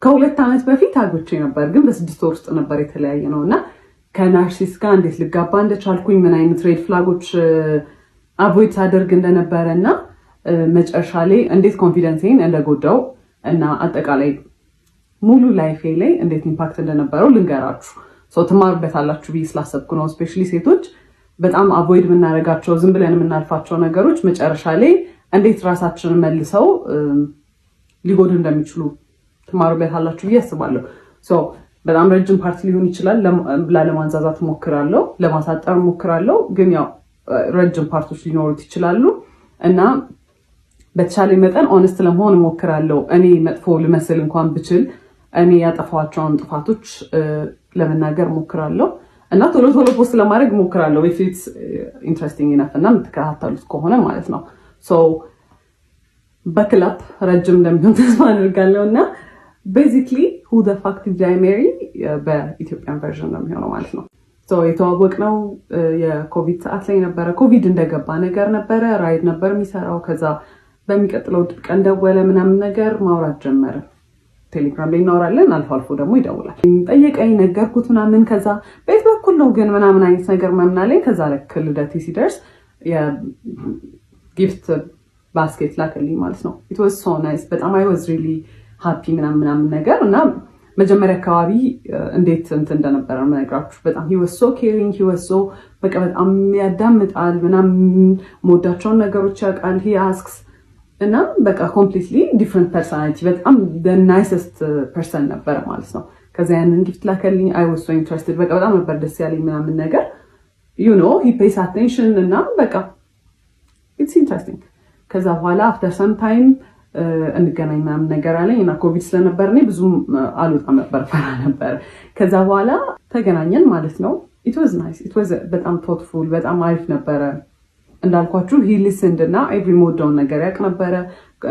ከሁለት ዓመት በፊት አግብቼ ነበር፣ ግን በ6 ወር ውስጥ ነበር የተለያየ ነውና ከናርሲስ ጋር እንዴት ልጋባ እንደቻልኩኝ ምን አይነት ሬድ ፍላጎች አቮይድ ሳደርግ እንደነበረና መጨረሻ ላይ እንዴት ኮንፊደንሴን እንደጎዳው እና አጠቃላይ ሙሉ ላይፌ ላይ እንዴት ኢምፓክት እንደነበረው ልንገራችሁ። ትማሩበታላችሁ ብዬ ስላሰብኩ ነው። ስፔሻሊ ሴቶች በጣም አቮይድ የምናደርጋቸው ዝም ብለን የምናልፋቸው ነገሮች መጨረሻ ላይ እንዴት ራሳችንን መልሰው ሊጎዱ እንደሚችሉ ትማሩበታላችሁ ብዬ አስባለሁ። በጣም ረጅም ፓርት ሊሆን ይችላል። ላለማንዛዛት ሞክራለሁ፣ ለማሳጠር ሞክራለሁ። ግን ያው ረጅም ፓርቶች ሊኖሩት ይችላሉ እና በተቻለ መጠን ኦነስት ለመሆን ሞክራለሁ። እኔ መጥፎ ልመስል እንኳን ብችል እኔ ያጠፋቸውን ጥፋቶች ለመናገር ሞክራለሁ እና ቶሎ ቶሎ ፖስት ለማድረግ ሞክራለሁ if it's interesting enough እና የምትከታተሉት ከሆነ ማለት ነው። በክላፕ ረጅም እንደሚሆን ተስፋ አድርጋለሁ እና basically who the fuck did I marry በኢትዮጵያን ቨርዥን ነው የሚሆነው ማለት ነው። የተዋወቅነው የኮቪድ ሰዓት ላይ ነበረ። ኮቪድ እንደገባ ነገር ነበረ። ራይድ ነበር የሚሰራው። ከዛ በሚቀጥለው ቀን ደወለ ምናምን ነገር ማውራት ጀመረ። ቴሌግራም ላይ እናወራለን፣ አልፎ አልፎ ደግሞ ይደውላል። ጠየቀኝ፣ ነገርኩት ምናምን። ከዛ ቤት በኩል ነው ግን ምናምን አይነት ነገር ምናምን አለኝ። ከዛ ልክ ልደቴ ሲደርስ የጊፍት ባስኬት ላከልኝ ማለት ነው። it was so nice በጣም I was really happy ምናምን ነገር እና መጀመሪያ አካባቢ እንዴት እንደነበረ ምነግራችሁ በጣም he was so caring, he was so በቃ በጣም ያዳምጣል ምናምን ሞዳቸውን ነገሮች ያውቃል። he asks እና በቃ completely different personality በጣም the nicest person ነበር ማለት ነው። ከዛ ያንን ጊፍት ላከልኝ I was so interested በቃ በጣም ነበር ደስ ያለኝ ምናምን ነገር you know he pays attention እና በቃ it's interesting። ከዛ በኋላ after some time እንገናኝ ምናምን ነገር አለኝ እና ኮቪድ ስለነበር እኔ ብዙም አልወጣም ነበር፣ ፈራ ነበር። ከዛ በኋላ ተገናኘን ማለት ነው። it was nice, it was በጣም thoughtful በጣም አሪፍ ነበረ። እንዳልኳችሁ he listened እና every ሞዳውን ነገር ያውቅ ነበረ።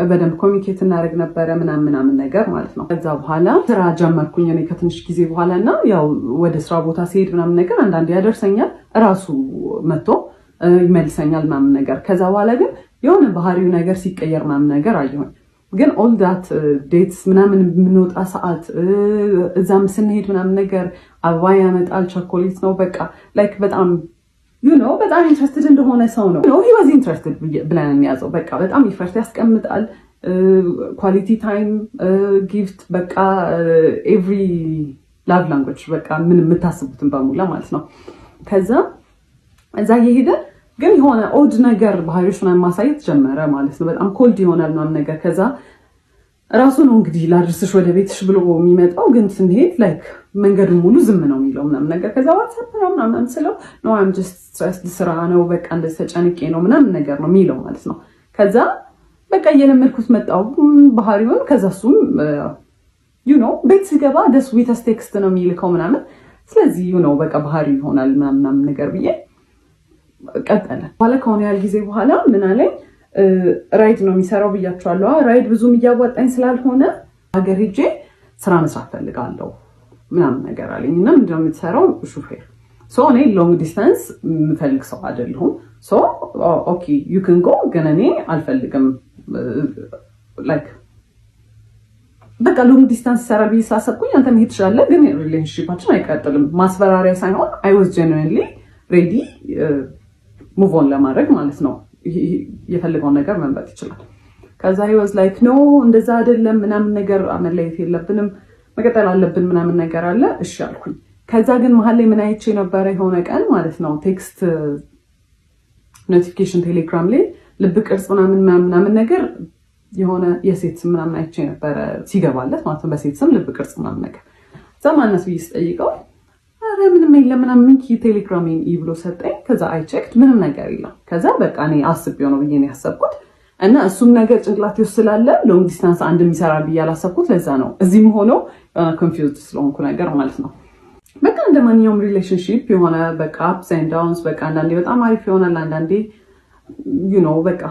በደንብ ኮሚኒኬት እናደርግ ነበረ ምናምን ነገር ማለት ነው። ከዛ በኋላ ስራ ጀመርኩኝ እኔ ከትንሽ ጊዜ በኋላ እና ያው ወደ ስራ ቦታ ሲሄድ ምናምን ነገር አንዳንዴ ያደርሰኛል፣ ራሱ መጥቶ ይመልሰኛል ምናምን ነገር። ከዛ በኋላ ግን የሆነ ባህሪው ነገር ሲቀየር ምናምን ነገር አየሁኝ። ግን all that dates ምናምን የምንወጣ ሰዓት እዛም ስንሄድ ምናምን ነገር አበባ ያመጣል፣ ቸኮሌት ነው በቃ ላይክ በጣም you know በጣም ኢንትረስትድ እንደሆነ ሰው ነው። he was interested ብለን እንያዘው። በቃ በጣም ኢፈርት ያስቀምጣል። ኳሊቲ ታይም ጊፍት በቃ ኤቭሪ ላቭ ላንጉዌጅ በቃ ምን የምታስቡትን በሙላ ማለት ነው። ከዛ እዛ እየሄደ ግን የሆነ ኦድ ነገር ባህሪዎች ምናምን ማሳየት ጀመረ ማለት ነው። በጣም ኮልድ ይሆናል ምናምን ነገር። ከዛ ራሱ ነው እንግዲህ ላድርስሽ ወደ ቤትሽ ብሎ የሚመጣው። ግን ስንሄድ ላይክ መንገዱን ሙሉ ዝም ነው የሚለው ምናምን ነገር። ከዛ ዋትስአፕ ምናምን ስለው no I'm just stressed ስራ ነው በቃ እንደዚህ ተጨንቄ ነው ምናምን ነገር ነው የሚለው ማለት ነው። ከዛ በቃ እየለመድኩት መጣው ባህሪውን። ከዛ እሱም you know ቤት ሲገባ the sweetest text ነው የሚልከው ምናምን። ስለዚህ you know በቃ ባህሪ ይሆናል ምናምን ነገር ብዬ ቀጠለ። በኋላ ከሆነ ያህል ጊዜ በኋላ ምን አለኝ ራይድ ነው የሚሰራው ብያቸዋለሁ። ራይድ ብዙም እያዋጣኝ ስላልሆነ ሀገር ሄጄ ስራ መስራት ፈልጋለሁ ምናምን ነገር አለኝ። እና ምንድነው የምትሰራው? ሹፌር። እኔ ሎንግ ዲስታንስ የምፈልግ ሰው አይደለሁም። ኦኬ ዩ ካን ጎ፣ ግን እኔ አልፈልግም ላይክ በቃ ሎንግ ዲስታንስ ይሰራል ብዬ ስላሰብኩኝ አንተ መሄድ ትችላለህ፣ ግን ሪሌሽንሺፓችን አይቀጥልም። ማስፈራሪያ ሳይሆን I was genuinely ready ሙቭ ኦን ለማድረግ ማለት ነው። የፈለገውን ነገር መምረጥ ይችላል። ከዛ he was like no እንደዛ አይደለም ምናምን ነገር መለየት የለብንም መቀጠል አለብን ምናምን ነገር አለ። እሺ አልኩኝ። ከዛ ግን መሀል ላይ ምን አይቼ ነበረ የሆነ ቀን ማለት ነው ቴክስት ኖቲፊኬሽን ቴሌግራም ላይ ልብ ቅርጽ ምናምን ነገር የሆነ የሴት ስም ምናምን አይቼ ነበረ ሲገባለት ማለት ነው። በሴት ስም ልብ ቅርጽ ምናምን ነገር ዘማነስ ብዬ ስጠይቀው አረ ምንም የለም ምናምን ቴሌግራሜን ብሎ ሰጠኝ። ከዛ አይ ቼክድ ምንም ነገር የለም። ከዛ በቃ እኔ አስቤው ነው ብዬ ነው ያሰብኩት እና እሱም ነገር ጭንቅላቴ ውስጥ ስላለ ሎንግ ዲስታንስ አንድ የሚሰራል ብዬ አላሰብኩት። ለዛ ነው እዚህም ሆኖ ኮንፊውዝድ ስለሆንኩ ነገር ማለት ነው። በቃ እንደ ማንኛውም ሪሌሽንሺፕ የሆነ በቃ አፕስ ኤንድ ዳውንስ በቃ አንዳንዴ በጣም አሪፍ ይሆናል፣ አንዳንዴ you know በቃ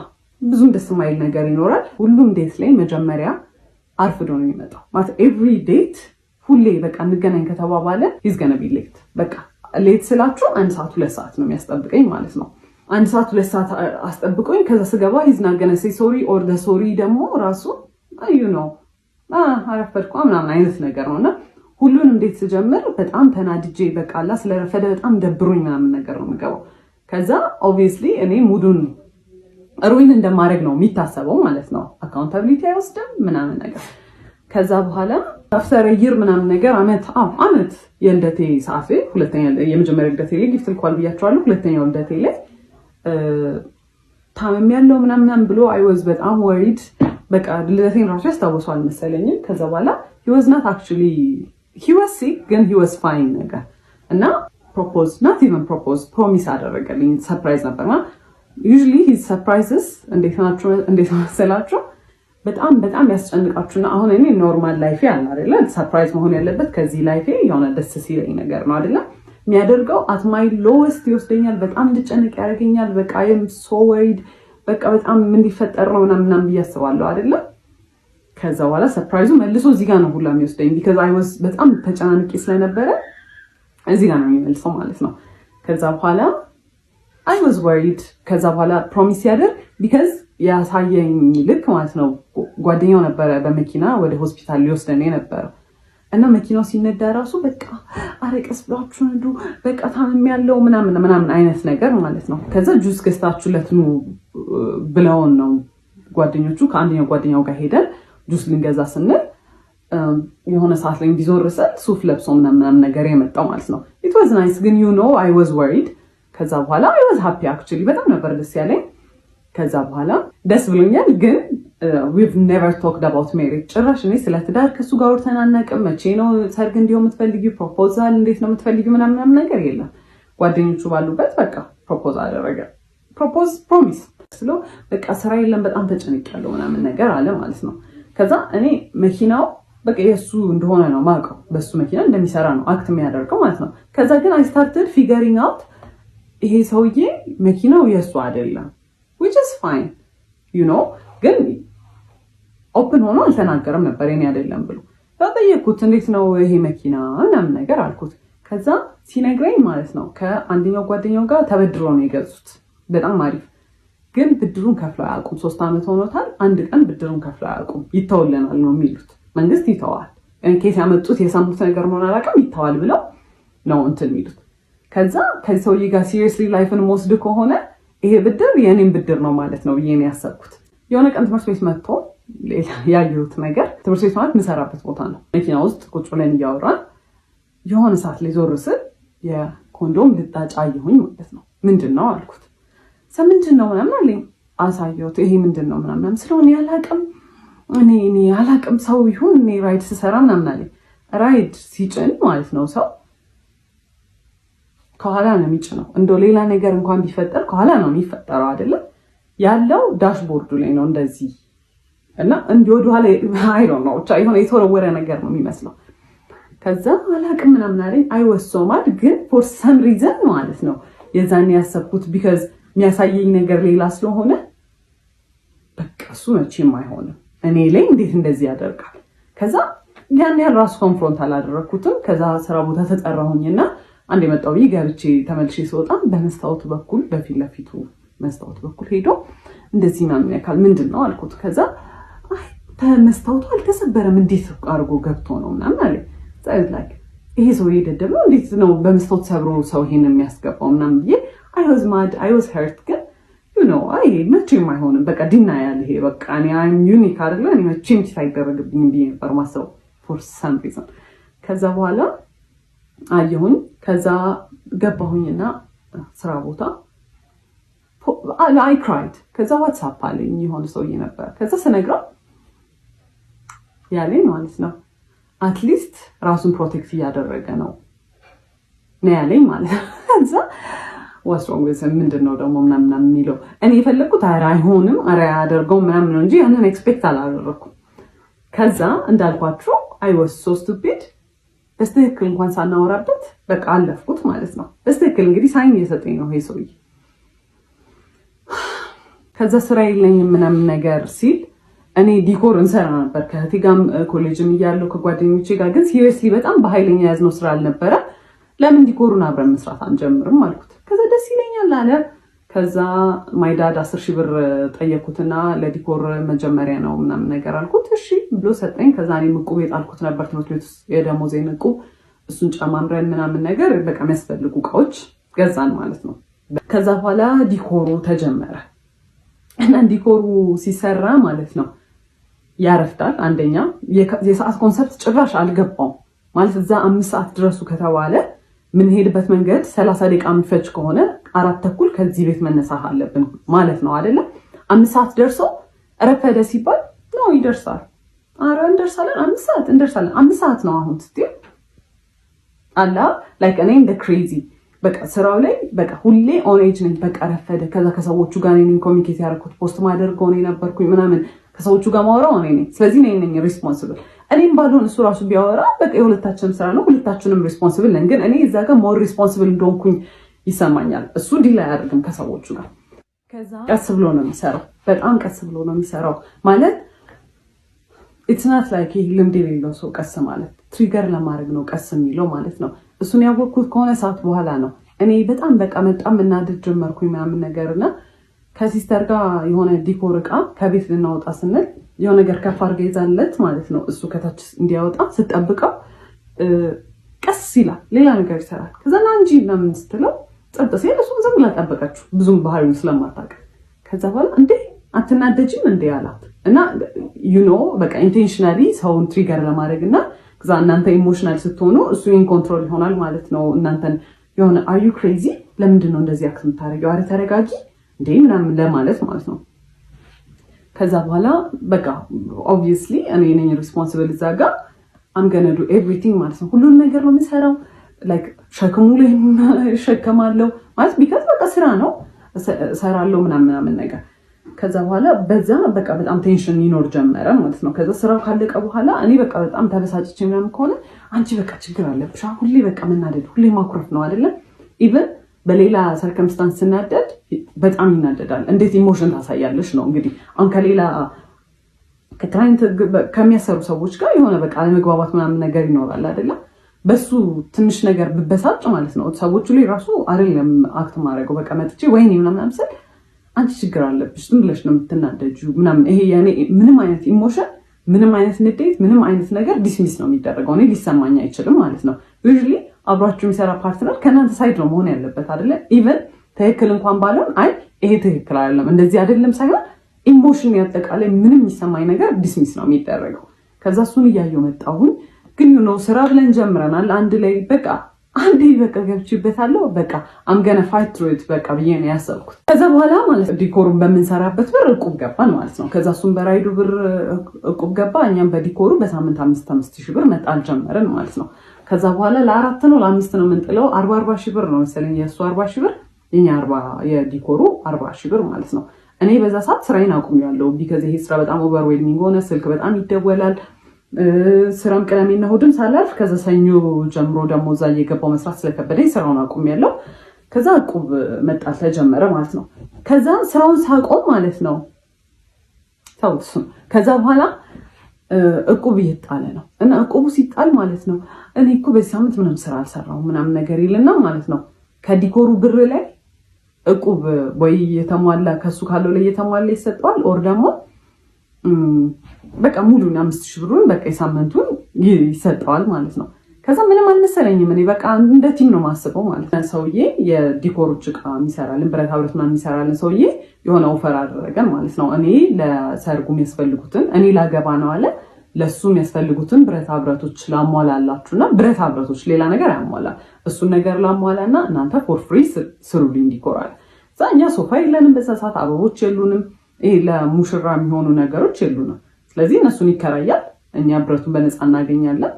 ብዙም ደስ የማይል ነገር ይኖራል። ሁሉም ዴት ላይ መጀመሪያ አርፍዶ ነው የሚመጣው ማለት ኤቭሪ ዴት ሁሌ በቃ እንገናኝ ከተባባለ he's gonna be late። በቃ ሌት ስላችሁ 1 ሰዓት 2 ሰዓት ነው የሚያስጠብቀኝ ማለት ነው። 1 ሰዓት 2 ሰዓት አስጠብቀኝ ከዛ ስገባ he's not gonna say sorry or the sorry ደግሞ ራሱ you know አረፈድኩ ምናምን አይነት ነገር ነውና ሁሉን እንዴት ስጀምር በጣም ተናድጄ በቃላ ስለረፈደ በጣም ደብሮኝ ምናምን ነገር ነው የምገባው። ከዛ ኦብቪየስሊ እኔ ሙዱን ሩዊን እንደማድረግ ነው የሚታሰበው ማለት ነው። አካውንታቢሊቲ አይወስድም ምናምን ነገር። ከዛ በኋላ አፍተር ይር ምናምን ነገር አመት የልደቴ ሰዓት ሁለተኛ የመጀመሪያ ልደቴ ላይ ጊፍት ልኳል ብያቸዋለሁ። ሁለተኛው ልደቴ ላይ ታመም ያለው ምናምን ብሎ አይ ዋዝ በጣም ወሪድ። በቃ ልደቴን ራሱ ያስታውሰዋል መሰለኝም። ከዛ በኋላ he was not actually he was sick ግን he was fine ነገር እና ፕሮፖዝ not even propose ፕሮሚስ አደረገልኝ። ሰርፕራይዝ ነበርና usually his surprises እንዴት መሰላችሁ በጣም ያስጨንቃችሁና አሁን እኔ ኖርማል ላይፍ ያለ አይደለ ሰርፕራይዝ መሆን ያለበት ከዚህ ላይፍ የሆነ ደስ ሲለኝ ነገር ነው አይደለ የሚያደርገው at my lowest ይወስደኛል። በጣም እንድጨነቅ ያደርገኛል። በቃ I am so worried በቃ በጣም ምን ሊፈጠር ነው ምናምን ብያስባለሁ አይደለ። ከዛ በኋላ ሰርፕራይዙ መልሶ እዚህ ጋር ነው ሁላ የሚወስደኝ because I was በጣም ተጨናንቄ ስለነበረ እዚህ ጋር ነው የሚመልሰው ማለት ነው። ከዛ በኋላ I was worried ከዛ በኋላ ፕሮሚስ ያደርግ because ያሳየኝ ልክ ማለት ነው ጓደኛው ነበረ በመኪና ወደ ሆስፒታል ሊወስደኝ ነበር እና መኪናው ሲነዳ ራሱ በቃ አረቀስ ብላችሁ ነዱ በቃ ታመም ያለው ምናምን አይነት ነገር ማለት ነው። ከዛ ጁስ ገዝታችሁለት ነው ብለውን ነው ጓደኞቹ ከአንደኛው ጓደኛው ጋር ሄደን ጁስ ልንገዛ ስንል የሆነ ሰዓት ላይ እንዲዞርሰል ሱፍ ለብሶ ምናምን ነገር የመጣው ማለት ነው። it was nice ግን you know I was worried። ከዛ በኋላ I was happy actually በጣም ነበር ደስ ያለኝ። ከዛ በኋላ ደስ ብሎኛል ግን we've never talked about marriage ጭራሽ እኔ ስለ ትዳር ከሱ ጋር ወርተን አናውቅም። መቼ ነው ሰርግ እንዲሆን የምትፈልጊው ፕሮፖዛል እንዴት ነው የምትፈልጊው ምናምን ነገር የለም። ጓደኞቹ ባሉበት በቃ ፕሮፖዝ አደረገ ፕሮሚስ ስለ በቃ ስራ የለም በጣም ተጨንቄያለሁ ምናምን ነገር አለ ማለት ነው። ከዛ እኔ መኪናው በቃ የሱ እንደሆነ ነው ማውቀው በሱ መኪና እንደሚሰራ ነው አክት የሚያደርገው ማለት ነው። ከዛ ግን I started figuring out ይሄ ሰውዬ መኪናው የሱ አይደለም which is fine you know ግን ኦፕን ሆኖ አልተናገረም ነበር የኔ አይደለም ብሎ ተጠየቅኩት እንዴት ነው ይሄ መኪና ምናምን ነገር አልኩት። ከዛ ሲነግረኝ ማለት ነው ከአንደኛው ጓደኛው ጋር ተበድሮ ነው የገዙት በጣም አሪፍ ግን ብድሩን ከፍለው አያውቁም። 3 አመት ሆኖታል። አንድ ቀን ብድሩን ከፍለው አያውቁም። ይተውልናል ነው የሚሉት መንግስት ይተዋል ኬስ ያመጡት የሰሙት ነገር ነው አላውቅም ይተዋል ብለው ነው እንትን የሚሉት። ከዛ ከሰውዬ ጋር ሲሪየስሊ ላይፍን ወስድ ከሆነ ይሄ ብድር የኔን ብድር ነው ማለት ነው ብዬ ነው ያሰብኩት። የሆነ ቀን ትምህርት ቤት መጥቶ ያየሁት ነገር ትምህርት ቤት ማለት የምሰራበት ቦታ ነው። መኪና ውስጥ ቁጭ ብለን እያወራን የሆነ ሰዓት ላይ ዞር ስል የኮንዶም ልጣጭ አየሁኝ ማለት ነው። ምንድን ነው አልኩት። ምንድን ነው ምናምን አለኝ። አሳየሁት። ይሄ ምንድን ነው ምናምን ስለሆነ ያላቅም እኔ ያላቅም ሰው ይሁን እኔ ራይድ ስሰራ ምናምን አለኝ። ራይድ ሲጭን ማለት ነው ሰው ከኋላ ነው የሚጭነው። እንደው ሌላ ነገር እንኳን ቢፈጠር ከኋላ ነው የሚፈጠረው አይደለም ያለው ዳሽቦርዱ ላይ ነው እንደዚህ እና እንዲወዱ ኋላ አይሮ ነው ብቻ የሆነ የተወረወረ ነገር ነው የሚመስለው። ከዛ አላቅም ምናምን አለኝ። I was so mad ግን for some reason ማለት ነው የዛኔ ያሰብኩት because የሚያሳየኝ ነገር ሌላ ስለሆነ በቃ እሱ መቼም አይሆንም እኔ ላይ እንዴት እንደዚህ ያደርጋል። ከዛ ያን ያህል ራሱ ኮንፍሮንት አላደረኩትም። ከዛ ስራ ቦታ ተጠራሁኝና አንድ የመጣው ገብቼ ተመልሼ ስወጣ በመስታወቱ በኩል በፊት ለፊቱ መስታወቱ በኩል ሄዶ እንደዚህ ምናምን ያካል ምንድን ነው አልኩት። ከዛ መስታወቱ አልተሰበረም እንዴት አድርጎ ገብቶ ነው ምናምን አለ። ጻይት ላይ ይሄ ሰው ይደደብ ነው እንዴት ነው በመስታወት ሰብሮ ሰው ይሄን የሚያስገባው ምናምን ብዬ I was mad I was hurt ግን you know አይ መቼም አይሆንም በቃ ዲናያል ይሄ በቃ እኔ I'm unique አይደለ እኔ መቼም ሳይደረግብኝ ብዬ ነበር ማሰብ for some reason። ከዛ በኋላ አየሁኝ። ከዛ ገባሁኝና ስራ ቦታ I cried። ከዛ WhatsApp አለኝ የሆነ ሰውዬ ነበር። ከዛ ስነግረው ያለኝ ማለት ነው አትሊስት ራሱን ፕሮቴክት እያደረገ ነው ያለኝ ማለት ነው። ከዛ what's wrong with him ምንድነው ደግሞ ምናምን የሚለው እኔ የፈለኩት አይሆንም አያደርገው ምናምን ነው እንጂ ያንን ኤክስፔክት አላደረኩም። ከዛ እንዳልኳችሁ I was so stupid በስተክል እንኳን ሳናወራበት በቃ አለፍኩት ማለት ነው። በስተክል እንግዲህ ሳይን እየሰጠኝ ነው ይሄ ሰውዬ። ከዛ ስራ የለኝም ምናምን ነገር ሲል እኔ ዲኮር እንሰራ ነበር ከእህቴ ጋር ኮሌጅም እያለሁ ከጓደኞቼ ጋር ግን ሲሪየስሊ በጣም በኃይለኛ ያዝነው ስራ አልነበረ። ለምን ዲኮሩን አብረን መስራት አንጀምርም አልኩት። ከዛ ደስ ይለኛል አለ። ከዛ ማይዳድ 10,000 ብር ጠየኩትና ለዲኮር መጀመሪያ ነው ምናምን ነገር አልኩት። እሺ ብሎ ሰጠኝ። ከዛ እኔ ዕቁብ የጣልኩት ነበር ትምህርት ቤት ውስጥ የደሞዜን ዕቁብ፣ እሱን ጨማምረን ምናምን ነገር በቃ የሚያስፈልጉ እቃዎች ገዛን ማለት ነው። ከዛ በኋላ ዲኮሩ ተጀመረ እና ዲኮሩ ሲሰራ ማለት ነው ያረፍዳል። አንደኛ የሰዓት ኮንሰፕት ጭራሽ አልገባው ማለት እዛ 5 ሰዓት ድረሱ ከተባለ ምንሄድበት መንገድ 30 ደቂቃ ምፈጅ ከሆነ 4:30 ከዚህ ቤት መነሳት አለብን ማለት ነው አይደለ? 5 ሰዓት ደርሶ ረፈደ ሲባል ነው ይደርሳል። አረ እንደርሳለን፣ 5 ሰዓት እንደርሳለን። 5 ሰዓት ነው አሁን ስትይ አላ ላይክ እኔ እንደ ክሬዚ በቃ ስራው ላይ በቃ ሁሌ ኦን ኤጅ ነኝ። በቃ ረፈደ። ከዛ ከሰዎቹ ጋር ነኝ ኮሚኒኬት ያደረኩት ፖስት ማደርገው እኔ ነበርኩኝ ምናምን ከሰዎቹ ጋር ማወራው እኔ ነኝ። ስለዚህ ነኝ ሪስፖንሲብል። እኔም ባልሆን እሱ ራሱ ቢያወራ በቃ የሁለታችንም ስራ ነው፣ ሁለታችንም ሪስፖንሲብል ነን። ግን እኔ እዛ ጋር ሞር ሪስፖንሲብል እንደሆንኩኝ ይሰማኛል። እሱ ዲል አያደርግም ከሰዎቹ ጋር። ከዛ ቀስ ብሎ ነው የሚሰራው፣ በጣም ቀስ ብሎ ነው የሚሰራው ማለት ኢትስ ናት ላይክ ይሄ ልምድ የሌለው ሰው ቀስ ማለት ትሪገር ለማድረግ ነው ቀስ የሚለው ማለት ነው። እሱን ያወቅኩት ከሆነ ሰዓት በኋላ ነው። እኔ በጣም በቃ በጣም እናድድ ጀመርኩኝ ምናምን ነገርና ከሲስተር ጋር የሆነ ዲኮር እቃ ከቤት ልናወጣ ስንል የሆነ ነገር ከፍ አድርጋ ይዛለት ማለት ነው። እሱ ከታች እንዲያወጣ ስጠብቀው ቀስ ይላል፣ ሌላ ነገር ይሰራል። ከዛ ና እንጂ ምናምን ስትለው ጸጥ ሲል እሱም ዝም ብላ ጠበቀችው፣ ብዙም ባህሪውን ስለማታውቅ። ከዛ በኋላ እንዴ አትናደጂም እንዴ አላት እና በቃ ኢንቴንሽናሊ ሰውን ትሪገር ለማድረግ እና ከዛ እናንተ ኢሞሽናል ስትሆኑ እሱ ኢን ኮንትሮል ይሆናል ማለት ነው። እናንተን የሆነ አር ዩ ክሬዚ ለምንድን ነው እንደዚህ አክት የምታደርጊው? አረ ተረጋጊ እንዴ ምናምን ለማለት ማለት ነው። ከዛ በኋላ በቃ ኦብቪየስሊ እኔ ነኝ ሪስፖንሲብል እዛ ጋር አም ገና ዱ ኤቭሪቲንግ ማለት ነው። ሁሉን ነገር ነው የምሰራው። ላይክ ሸክሙ ላይ እሸከማለሁ ማለት ቢካዝ በቃ ስራ ነው እሰራለሁ ምናምን ነገር። ከዛ በኋላ በዛ በቃ በጣም ቴንሽን ይኖር ጀመረ ማለት ነው። ከዛ ስራው ካለቀ በኋላ እኔ በቃ በጣም ተበሳጭቼ ምናምን ከሆነ አንቺ በቃ ችግር አለብሽ ሁሌ በቃ መናደድ ሁሌ ማኩረፍ ነው አይደለም። ኢቨን በሌላ ሰርከምስታንስ ስናደድ በጣም ይናደዳል። እንዴት ኢሞሽን ታሳያለሽ ነው እንግዲህ። አሁን ከሌላ ከክላይንት ከሚያሰሩ ሰዎች ጋር የሆነ በቃ አለመግባባት ምናምን ነገር ይኖራል አይደለም። በሱ ትንሽ ነገር ብበሳጭ ማለት ነው ሰዎቹ ላይ ራሱ አይደለም አክት ማድረገው በቃ መጥቼ ወይኔ ምናምን ስል አንቺ ችግር አለብሽ ዝም ብለሽ ነው የምትናደጂው ምናምን። ይሄ ያኔ ምንም አይነት ኢሞሽን ምንም አይነት ንዴት ምንም አይነት ነገር ዲስሚስ ነው የሚደረገው። እኔ ሊሰማኝ አይችልም ማለት ነው። ዩዥሊ አብራችሁ የሚሰራ ፓርትነር ከእናንተ ሳይድ ነው መሆን ያለበት አይደለ? ኢቨን ትክክል እንኳን ባልሆን አይ ይሄ ትክክል አይደለም እንደዚህ አይደለም ሳይሆን ኢሞሽን ያጠቃላይ ምንም የሚሰማኝ ነገር ዲስሚስ ነው የሚደረገው። ከዛ እሱን እያየሁ መጣሁኝ። ግን ስራ ብለን ጀምረናል አንድ ላይ በቃ አንዴ በቃ ገብቼበታለሁ በቃ አምገነ ፋይት ትሩ ኢት በቃ ብዬ ነው ያሰብኩት። ከዛ በኋላ ማለት ዲኮሩን በምንሰራበት ብር ዕቁብ ገባን ማለት ነው። ከዛ እሱን በራይዱ ብር ዕቁብ ገባ፣ እኛም በዲኮሩ በሳምንት 5,000 ብር መጣል ጀመርን ማለት ነው። ከዛ በኋላ ለ4 ነው ለ5 ነው የምንጥለው 40,000 ብር ነው መሰለኝ የእሱ 40,000 ብር የኛ 40 የዲኮሩ 40,000 ብር ማለት ነው። እኔ በዛ ሰዓት ስራዬን አቁሜያለሁ። ቢካዝ ይሄ ስራ በጣም ኦቨርዌልሚንግ ሆነ። ስልክ በጣም ይደወላል። ስራም ቅዳሜና እሑድም ሳላልፍ ከዛ ሰኞ ጀምሮ ደግሞ እዛ እየገባው መስራት ስለከበደኝ ስራውን አቁሜያለሁ። ከዛ ዕቁብ መጣል ተጀመረ ማለት ነው። ከዛ ስራውን ሳቆም ማለት ነው ታውስ ከዛ በኋላ ዕቁብ እየጣለ ነው እና ዕቁቡ ሲጣል ማለት ነው እኔ እኮ በዚህ ሳምንት ምንም ስራ አልሰራሁም ምናምን ነገር ይልና ማለት ነው ከዲኮሩ ብር ላይ ዕቁብ ወይ የተሟላ ከሱ ካለው ላይ የተሟላ ይሰጠዋል ኦር ደግሞ በቃ ሙሉና 5,000 ብሩን በቃ የሳምንቱን ይሰጠዋል ማለት ነው። ከዛ ምንም አልመሰለኝም። እኔ በቃ እንደ ቲም ነው ማስበው ማለት ነው። ሰውዬ የዲኮሮች ዕቃ የሚሰራልን ብረታ ብረት ምናምን የሚሰራልን ሰውዬ የሆነ ኦፈር አደረገን ማለት ነው። እኔ ለሰርጉ የሚያስፈልጉትን እኔ ላገባ ነው አለ ለሱ የሚያስፈልጉትን ብረታ ብረቶች ላሟላላችሁና ብረታ ብረቶች ሌላ ነገር አያሟላ እሱን ነገር ላሟላና እናንተ ፎር ፍሪ ስሩልኝ ዲኮር አለ። እዛ እኛ ሶፋ የለንም በዛ ሰዓት አበቦች የሉንም። ይሄ ለሙሽራ የሚሆኑ ነገሮች የሉንም። ስለዚህ እነሱን ይከራያል፣ እኛ ብረቱን በነፃ እናገኛለን።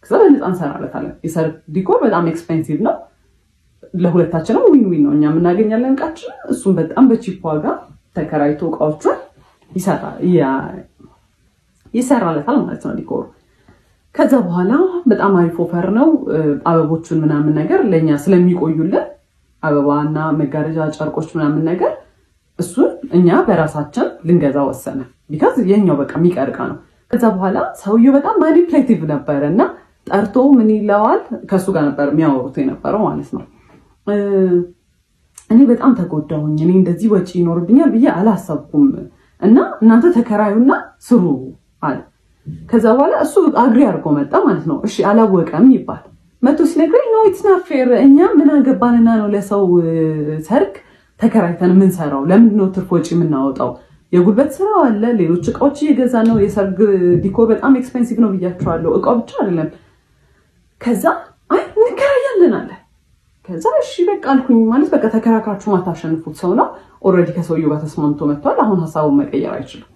ከዛ በነፃ እንሰራለታለን። የሰርግ ዲኮር በጣም ኤክስፔንሲቭ ነው። ለሁለታችንም ዊን ዊን ነው። እኛም እናገኛለን እቃችን፣ እሱም በጣም በቺፕ ዋጋ ተከራይቶ እቃዎቹን ይሰራለታል ማለት ነው ዲኮሩ። ከዛ በኋላ በጣም አሪፍ ኦፈር ነው። አበቦቹን ምናምን ነገር ለእኛ ስለሚቆዩልን አበባና መጋረጃ ጨርቆች ምናምን ነገር እሱን እኛ በራሳችን ልንገዛ ወሰነ። ቢካዝ የኛው በቃ የሚቀርቃ ነው። ከዛ በኋላ ሰውየው በጣም ማኒፕሌቲቭ ነበረ እና ጠርቶ ምን ይለዋል ከሱ ጋር ነበር የሚያወሩት የነበረው ማለት ነው። እኔ በጣም ተጎዳሁኝ። እኔ እንደዚህ ወጪ ይኖርብኛል ብዬ አላሰብኩም እና እናንተ ተከራዩና ስሩ አለ። ከዛ በኋላ እሱ አግሪ አድርጎ መጣ ማለት ነው። እሺ አላወቀም ይባል መቶ ሲነግረኝ ነው ኢትስ ናት ፌር። እኛ ምን አገባንና ነው ለሰው ሰርግ ተከራይተን የምንሰራው? ለምንድን ነው ትርፍ ወጪ የምናወጣው? የጉልበት ስራው አለ፣ ሌሎች እቃዎች እየገዛ ነው። የሰርግ ዲኮር በጣም ኤክስፔንሲቭ ነው ብያቸዋለሁ። እቃው ብቻ አይደለም። ከዛ አይ እንከራያለን አለ። ከዛ እሺ በቃ አልኩኝ። ማለት በቃ ተከራክራችሁ ማታሸንፉት ሰው ነው። ኦልሬዲ ከሰውየው ጋር ተስማምቶ መጥቷል። አሁን ሀሳቡን መቀየር አይችልም።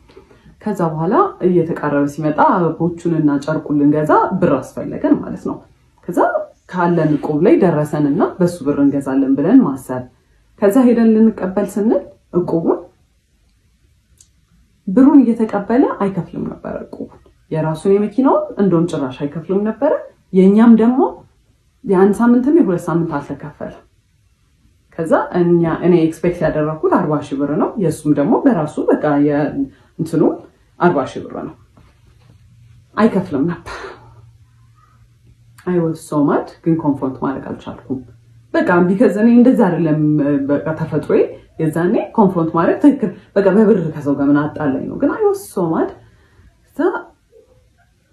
ከዛ በኋላ እየተቃረበ ሲመጣ አበቦቹንና ጨርቁን ልንገዛ ብር አስፈለገን ማለት ነው። ከዛ ካለን እቁብ ላይ ደረሰንና በሱ ብር እንገዛለን ብለን ማሰብ። ከዛ ሄደን ልንቀበል ስንል እቁቡን ብሩን እየተቀበለ አይከፍልም ነበር። እቁቡን የራሱን የመኪናውን እንደውም ጭራሽ አይከፍልም ነበር። የኛም ደግሞ የአንድ ሳምንትም የሁለት ሳምንት አልተከፈለ። ከዛ እኔ ኤክስፔክት ያደረኩት 40 ሺህ ብር ነው። የሱም ደግሞ በራሱ በቃ እንትኑ 40 ሺህ ብር ነው። አይከፍልም ነበር። አይ ዋዝ ሶ ማድ። ግን ኮንፍሮንት ማድረግ አልቻልኩም። በቃ ቢከዝ እኔ እንደዛ አይደለም በቃ ተፈጥሮዬ። የዛኔ ኮንፍሮንት ማድረግ ትክክል በቃ በብር ከሰው ጋር ምን አጣላኝ ነው። ግን አይ ዋዝ ሶ ማድ።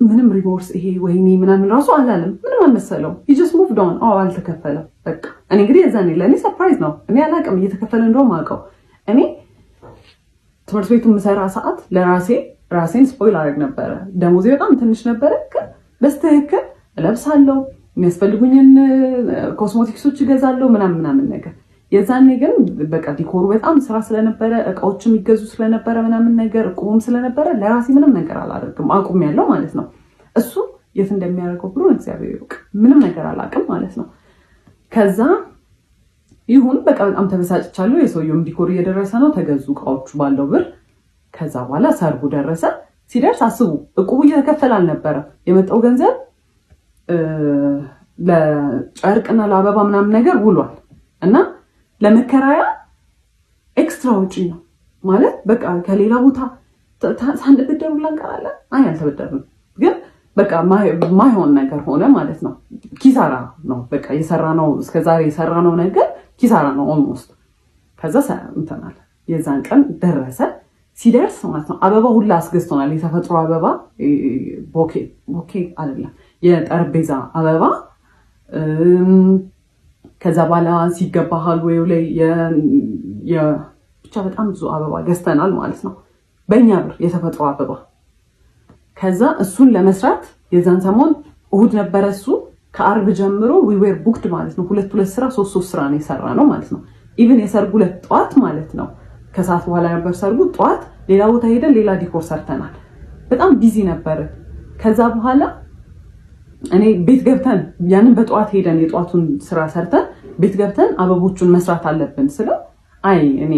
ምንም ሪሞርስ ይሄ ወይኔ ምናምን ራሱ አላለም። ምንም አልመሰለው። he just moved on። አልተከፈለም በቃ። እኔ እንግዲህ የዛኔ ለእኔ ሰርፕራይዝ ነው። እኔ አላውቅም እየተከፈለ እንደውም አውቀው። እኔ ትምህርት ቤቱ የምሰራ ሰዓት ራሴን ስፖይል አደረግ ነበረ። ደሞዜ በጣም ትንሽ ነበረ፣ ግን በስተክክል እለብሳለሁ፣ የሚያስፈልጉኝን ኮስሞቲክሶች እገዛለሁ ምናምን ነገር። የዛኔ ግን በቃ ዲኮሩ በጣም ስራ ስለነበረ እቃዎች የሚገዙ ስለነበረ ምናምን ነገር እቁቡም ስለነበረ ለራሴ ምንም ነገር አላደርግም። አቁሜያለሁ ማለት ነው። እሱ የት እንደሚያደርገው ብሎ እግዚአብሔር ይወቅ። ምንም ነገር አላውቅም ማለት ነው። ከዛ ይሁን በቃ በጣም ተበሳጭቻለሁ። የሰውየውም ዲኮር እየደረሰ ነው። ተገዙ እቃዎቹ ባለው ብር። ከዛ በኋላ ሰርጉ ደረሰ። ሲደርስ አስቡ እቁቡ እየተከፈለ አልነበረም። የመጣው ገንዘብ ለጨርቅና ለአበባ ምናምን ነገር ውሏል እና ለመከራያ ኤክስትራ ውጪ ነው ማለት በቃ ከሌላ ቦታ ሳንበደሩ ላንቀራለን። አይ አልተበደርንም፣ ግን በቃ ማይሆን ነገር ሆነ ማለት ነው። ኪሳራ ነው በቃ የሰራነው እስከዛሬ የሰራነው ነገር ኪሳራ ነው ኦልሞስት። ከዛ እንተናል። የዛን ቀን ደረሰ። ሲደርስ ማለት ነው አበባ ሁላ አስገዝቶናል። የተፈጥሮ አበባ ቦኬ አይደለም የጠረጴዛ አበባ። ከዛ በኋላ ሲገባ ሃልዌው ላይ ብቻ በጣም ብዙ አበባ ገዝተናል ማለት ነው በእኛ ብር የተፈጥሮ አበባ። ከዛ እሱን ለመስራት የዛን ሰሞን እሁድ ነበረ። እሱ ከአርብ ጀምሮ we were booked ማለት ነው። ሁለት ስራ ሶስት ስራ ነው የሰራ ነው ማለት ነው። ኢቭን የሰርጉ ዕለት ጠዋት ማለት ነው ከሰዓት በኋላ ነበር ሰርጉ። ጠዋት ሌላ ቦታ ሄደን ሌላ ዲኮር ሰርተናል። በጣም ቢዚ ነበር። ከዛ በኋላ እኔ ቤት ገብተን ያንን በጠዋት ሄደን የጠዋቱን ስራ ሰርተን ቤት ገብተን አበቦቹን መስራት አለብን ስለው አይ እኔ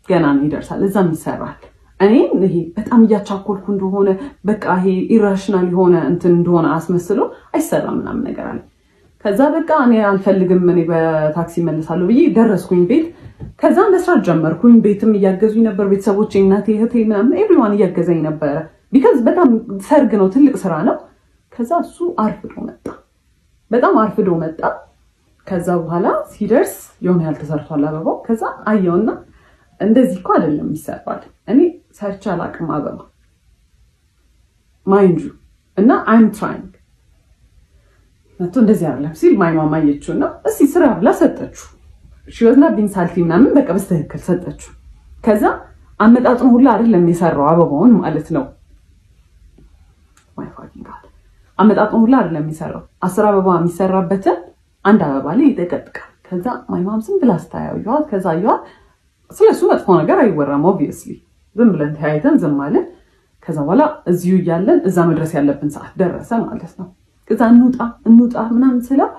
ገና ነው ይደርሳል፣ እዛም ይሰራል። እኔ ይሄ በጣም እያቻኮልኩ እንደሆነ በቃ ይሄ ኢራሽናል የሆነ እንትን እንደሆነ አስመስለው አይሰራም ምናምን ነገር አለ። ከዛ በቃ እኔ አልፈልግም፣ እኔ በታክሲ መለሳለሁ ብዬ ደረስኩኝ ቤት። ከዛ መስራት ጀመርኩኝ። ቤትም እያገዙኝ ነበር ቤተሰቦቼ፣ እናቴ፣ እህቴ ምናምን ኤቭሪዋን እያገዘኝ ነበረ። ቢካዝ በጣም ሰርግ ነው፣ ትልቅ ስራ ነው። ከዛ እሱ አርፍዶ መጣ፣ በጣም አርፍዶ መጣ። ከዛ በኋላ ሲደርስ የሆነ ያህል ተሰርቷል አበባው። ከዛ አየውና እንደዚህ እኮ አይደለም ይሰራል፣ እኔ ሰርቼ አላውቅም አበባ ማይንጁ እና አይም ትራይንግ መቶ እንደዚህ አይደለም ሲል ማይ ማማ አየችውና እስኪ ስራ ብላ ሰጠችው። ሽወዝና ቢንሳልቲ ምናምን በቃ በስተክክል ሰጠችው። ከዛ አመጣጡን ሁላ አይደለም የሰራው አበባውን ማለት ነው። ማይ ፋኪንግ ጋድ አመጣጡን ሁላ አይደለም የሚሰራው። 10 አበባ የሚሰራበትን አንድ አበባ ላይ ይጠቀጥቃል። ከዛ ማይ ማም ዝም ብላ ስታያዩዋ ከዛ ያዩዋ ስለሱ መጥፎ ነገር አይወራም ኦብቪየስሊ። ዝም ብለን ተያይተን ዝም ማለት። ከዛ በኋላ እዚሁ እያለን እዛ መድረስ ያለብን ሰዓት ደረሰ ማለት ነው። ከዛ እንውጣ ምናምን ስለው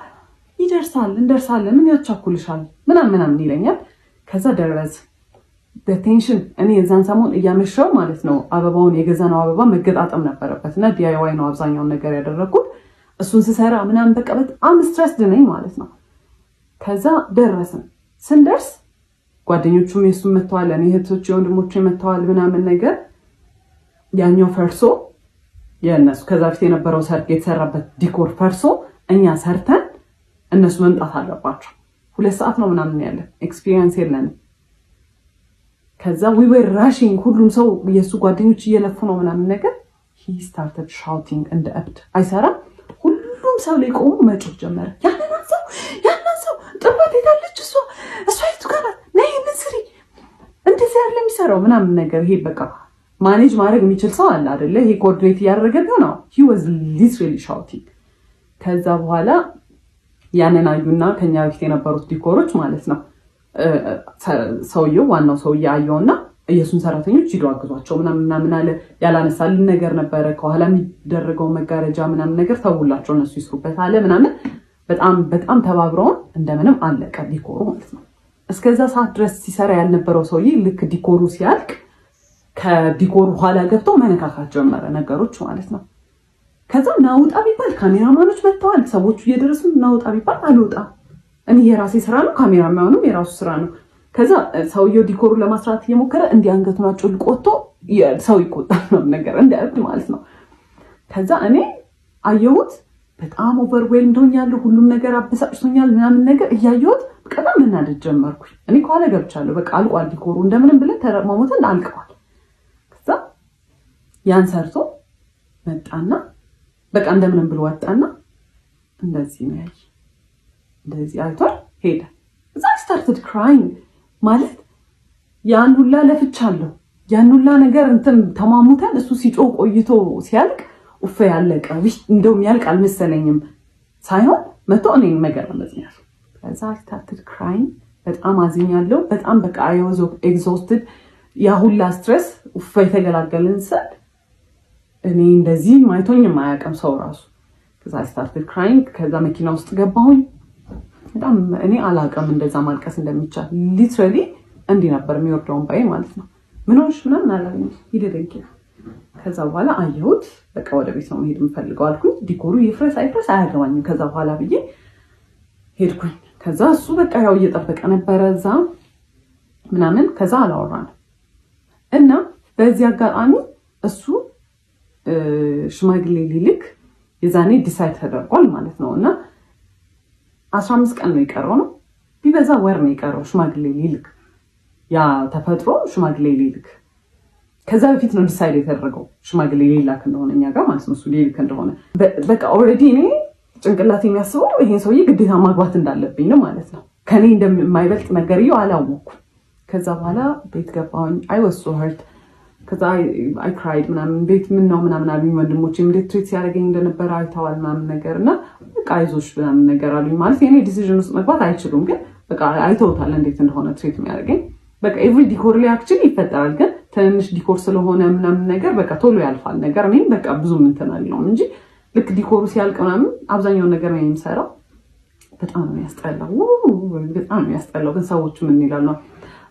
ይደርሳል እንደርሳለን ምን ያቻኩልሻል ምናምን ይለኛል። ከዛ ደረስ በቴንሽን እኔ የዛን ሰሞን እያመሸው ማለት ነው አበባውን የገዛነው አበባ መገጣጠም ነበረበት እና ዲአይዋይ ነው አብዛኛውን ነገር ያደረኩት። እሱን ስሰራ ምናምን በቃ በጣም ስትረስ ነኝ ማለት ነው። ከዛ ደረስን። ስንደርስ ጓደኞቹም የሱም መተዋል፣ እኔ እህቶቼ ወንድሞቼ መተዋል ምናምን ነገር። ያኛው ፈርሶ የእነሱ ከዛ በፊት የነበረው ሰርግ የተሰራበት ዲኮር ፈርሶ እኛ ሰርተን እነሱ መምጣት አለባቸው። 2 ሰዓት ነው ምናምን ያለ ኤክስፒሪየንስ የለንም። ከዛ we were rushing ሁሉም ሰው የሱ ጓደኞች እየለፉ ነው ምናምን ነገር he started shouting እንደ እብድ አይሰራም። ሁሉም ሰው ላይ ቆሞ መጮህ ጀመረ። ያንን ሰው ጥባት ሄዳለች እሷ የቱ ጋር ናት ነይ እንስሪ እንደዚህ ያለ የሚሰራው ምናምን ነገር ይሄ በቃ ማኔጅ ማድረግ የሚችል ሰው አለ አይደለ? ይሄ ኮኦርዲኔት እያደረገ ነው። he was literally shouting። ከዛ በኋላ ያንን አዩና ከኛ በፊት የነበሩት ዲኮሮች ማለት ነው ሰውየው ዋናው ሰውዬ አየውና ኢየሱስን ሰራተኞች ሂዱ አግዟቸው ምናምን አለ። ያላነሳልን ነገር ነበረ ከኋላ የሚደረገው መጋረጃ ምናምን ነገር ተውላቸው እነሱ ይስሩበት አለ ምናምን። በጣም ተባብረውን እንደምንም አለቀ ዲኮሩ ማለት ነው። እስከዛ ሰዓት ድረስ ሲሰራ ያልነበረው ሰውዬ ልክ ዲኮሩ ሲያልቅ ከዲኮሩ ኋላ ገብቶ መነካካት ጀመረ ነገሮች ማለት ነው። ከዛ ናውጣ ቢባል ካሜራማኖች መጥተዋል። ሰዎቹ እየደረሱ ናውጣ ቢባል አልወጣም። እኔ የራሴ ስራ ነው፣ ካሜራማኑም የራሱ ስራ ነው። ከዛ ሰውየው ዲኮሩን ለማስራት እየሞከረ እንዲያንገቱን አጭልቆ ወጥቶ ሰው ይቆጣል ነው ነገር እንደ እብድ ማለት ነው። ከዛ እኔ አየሁት በጣም ኦቨርዌልምድ ሆኛለሁ። ሁሉም ነገር አበሳጭቶኛል ምናምን ነገር እያየሁት በጣም መናደድ ጀመርኩኝ። እኔ ከኋላ ገብቻለሁ። በቃ አልቋል ዲኮሩ እንደምንም ብለን ተረማሞተን አልቀዋል። ከዛ ያን ሰርቶ መጣና በቃ እንደምንም ብሎ ወጣና እንደዚህ ነው ያይ እንደዚህ አይቷል ሄደ። እዛ started crying ማለት ያን ሁላ ለፍቻለሁ ያን ሁላ ነገር እንትን ተማሙተን እሱ ሲጮህ ቆይቶ ሲያልቅ ኡፍ ያለቀ እንደውም ያልቅ አልመሰለኝም ሳይሆን መቶ እኔን መገረመኝ ያለው። ከዛ started crying በጣም አዝኛለሁ። በጣም በቃ I was exhausted ያ ሁላ ስትሬስ ኡፍ የተገላገልን ሰዓት እኔ እንደዚህ ማይቶኝ ማያቀም ሰው ራሱ። ከዛ started crying ከዛ መኪና ውስጥ ገባሁኝ። በጣም እኔ አላቀም እንደዛ ማልቀስ እንደሚቻል ሊትራሊ እንዲህ ነበር የሚወርደውን ባይ ማለት ነው። ምን ሆነሽ ምናምን አላለኝ ይደረግ። ከዛ በኋላ አየሁት በቃ ወደ ቤት ነው መሄድ የምፈልገው አልኩኝ። ዲኮሩ ይፍረስ አይፍረስ አያገባኝም ከዛ በኋላ ብዬ ሄድኩኝ። ከዛ እሱ በቃ ያው እየጠበቀ ነበረ እዛ ምናምን። ከዛ አላወራንም እና በዚህ አጋጣሚ እሱ ሽማግሌ ሊልክ የዛኔ ዲሳይድ ተደርጓል ማለት ነው። እና 15 ቀን ነው የቀረው ነው ቢበዛ ወር ነው የቀረው ሽማግሌ ሊልክ ያ ተፈጥሮ ሽማግሌ ሊልክ። ከዛ በፊት ነው ዲሳይድ የተደረገው ሽማግሌ ሊላክ እንደሆነ እኛ ጋር ማለት ነው እሱ ሊልክ እንደሆነ። በቃ ኦልሬዲ እኔ ጭንቅላት የሚያስበው ይሄን ሰውዬ ግዴታ ማግባት እንዳለብኝ ነው ማለት ነው። ከኔ እንደማይበልጥ ነገርየው አላወኩም። ከዛ በኋላ ቤት ገባሁኝ። I was so hurt ከዛ I cried ምናምን ቤት ምን ነው ምናምን አሉኝ ወንድሞቼ እንዴት ትሪት ሲያደርገኝ እንደነበረ አይተዋል ምናምን ነገርና በቃ አይዞሽ ምናምን ነገር አሉኝ። ማለት የኔ ዲሲዥን ውስጥ መግባት አይችሉም ግን በቃ አይተውታል እንዴት እንደሆነ ትሪት የሚያደርገኝ። በቃ ኤቭሪ ዲኮር ላይ አክቹሊ ይፈጠራል ግን ትንሽ ዲኮር ስለሆነ ምናምን ነገር በቃ ቶሎ ያልፋል ነገር። እኔም በቃ ብዙ እንትን አልለውም እንጂ ልክ ዲኮሩ ሲያልቅ ምናምን አብዛኛው ነገር ነው የሚሰራው። በጣም ነው የሚያስጠላው ግን ሰዎቹ ምን ይላሉ ነው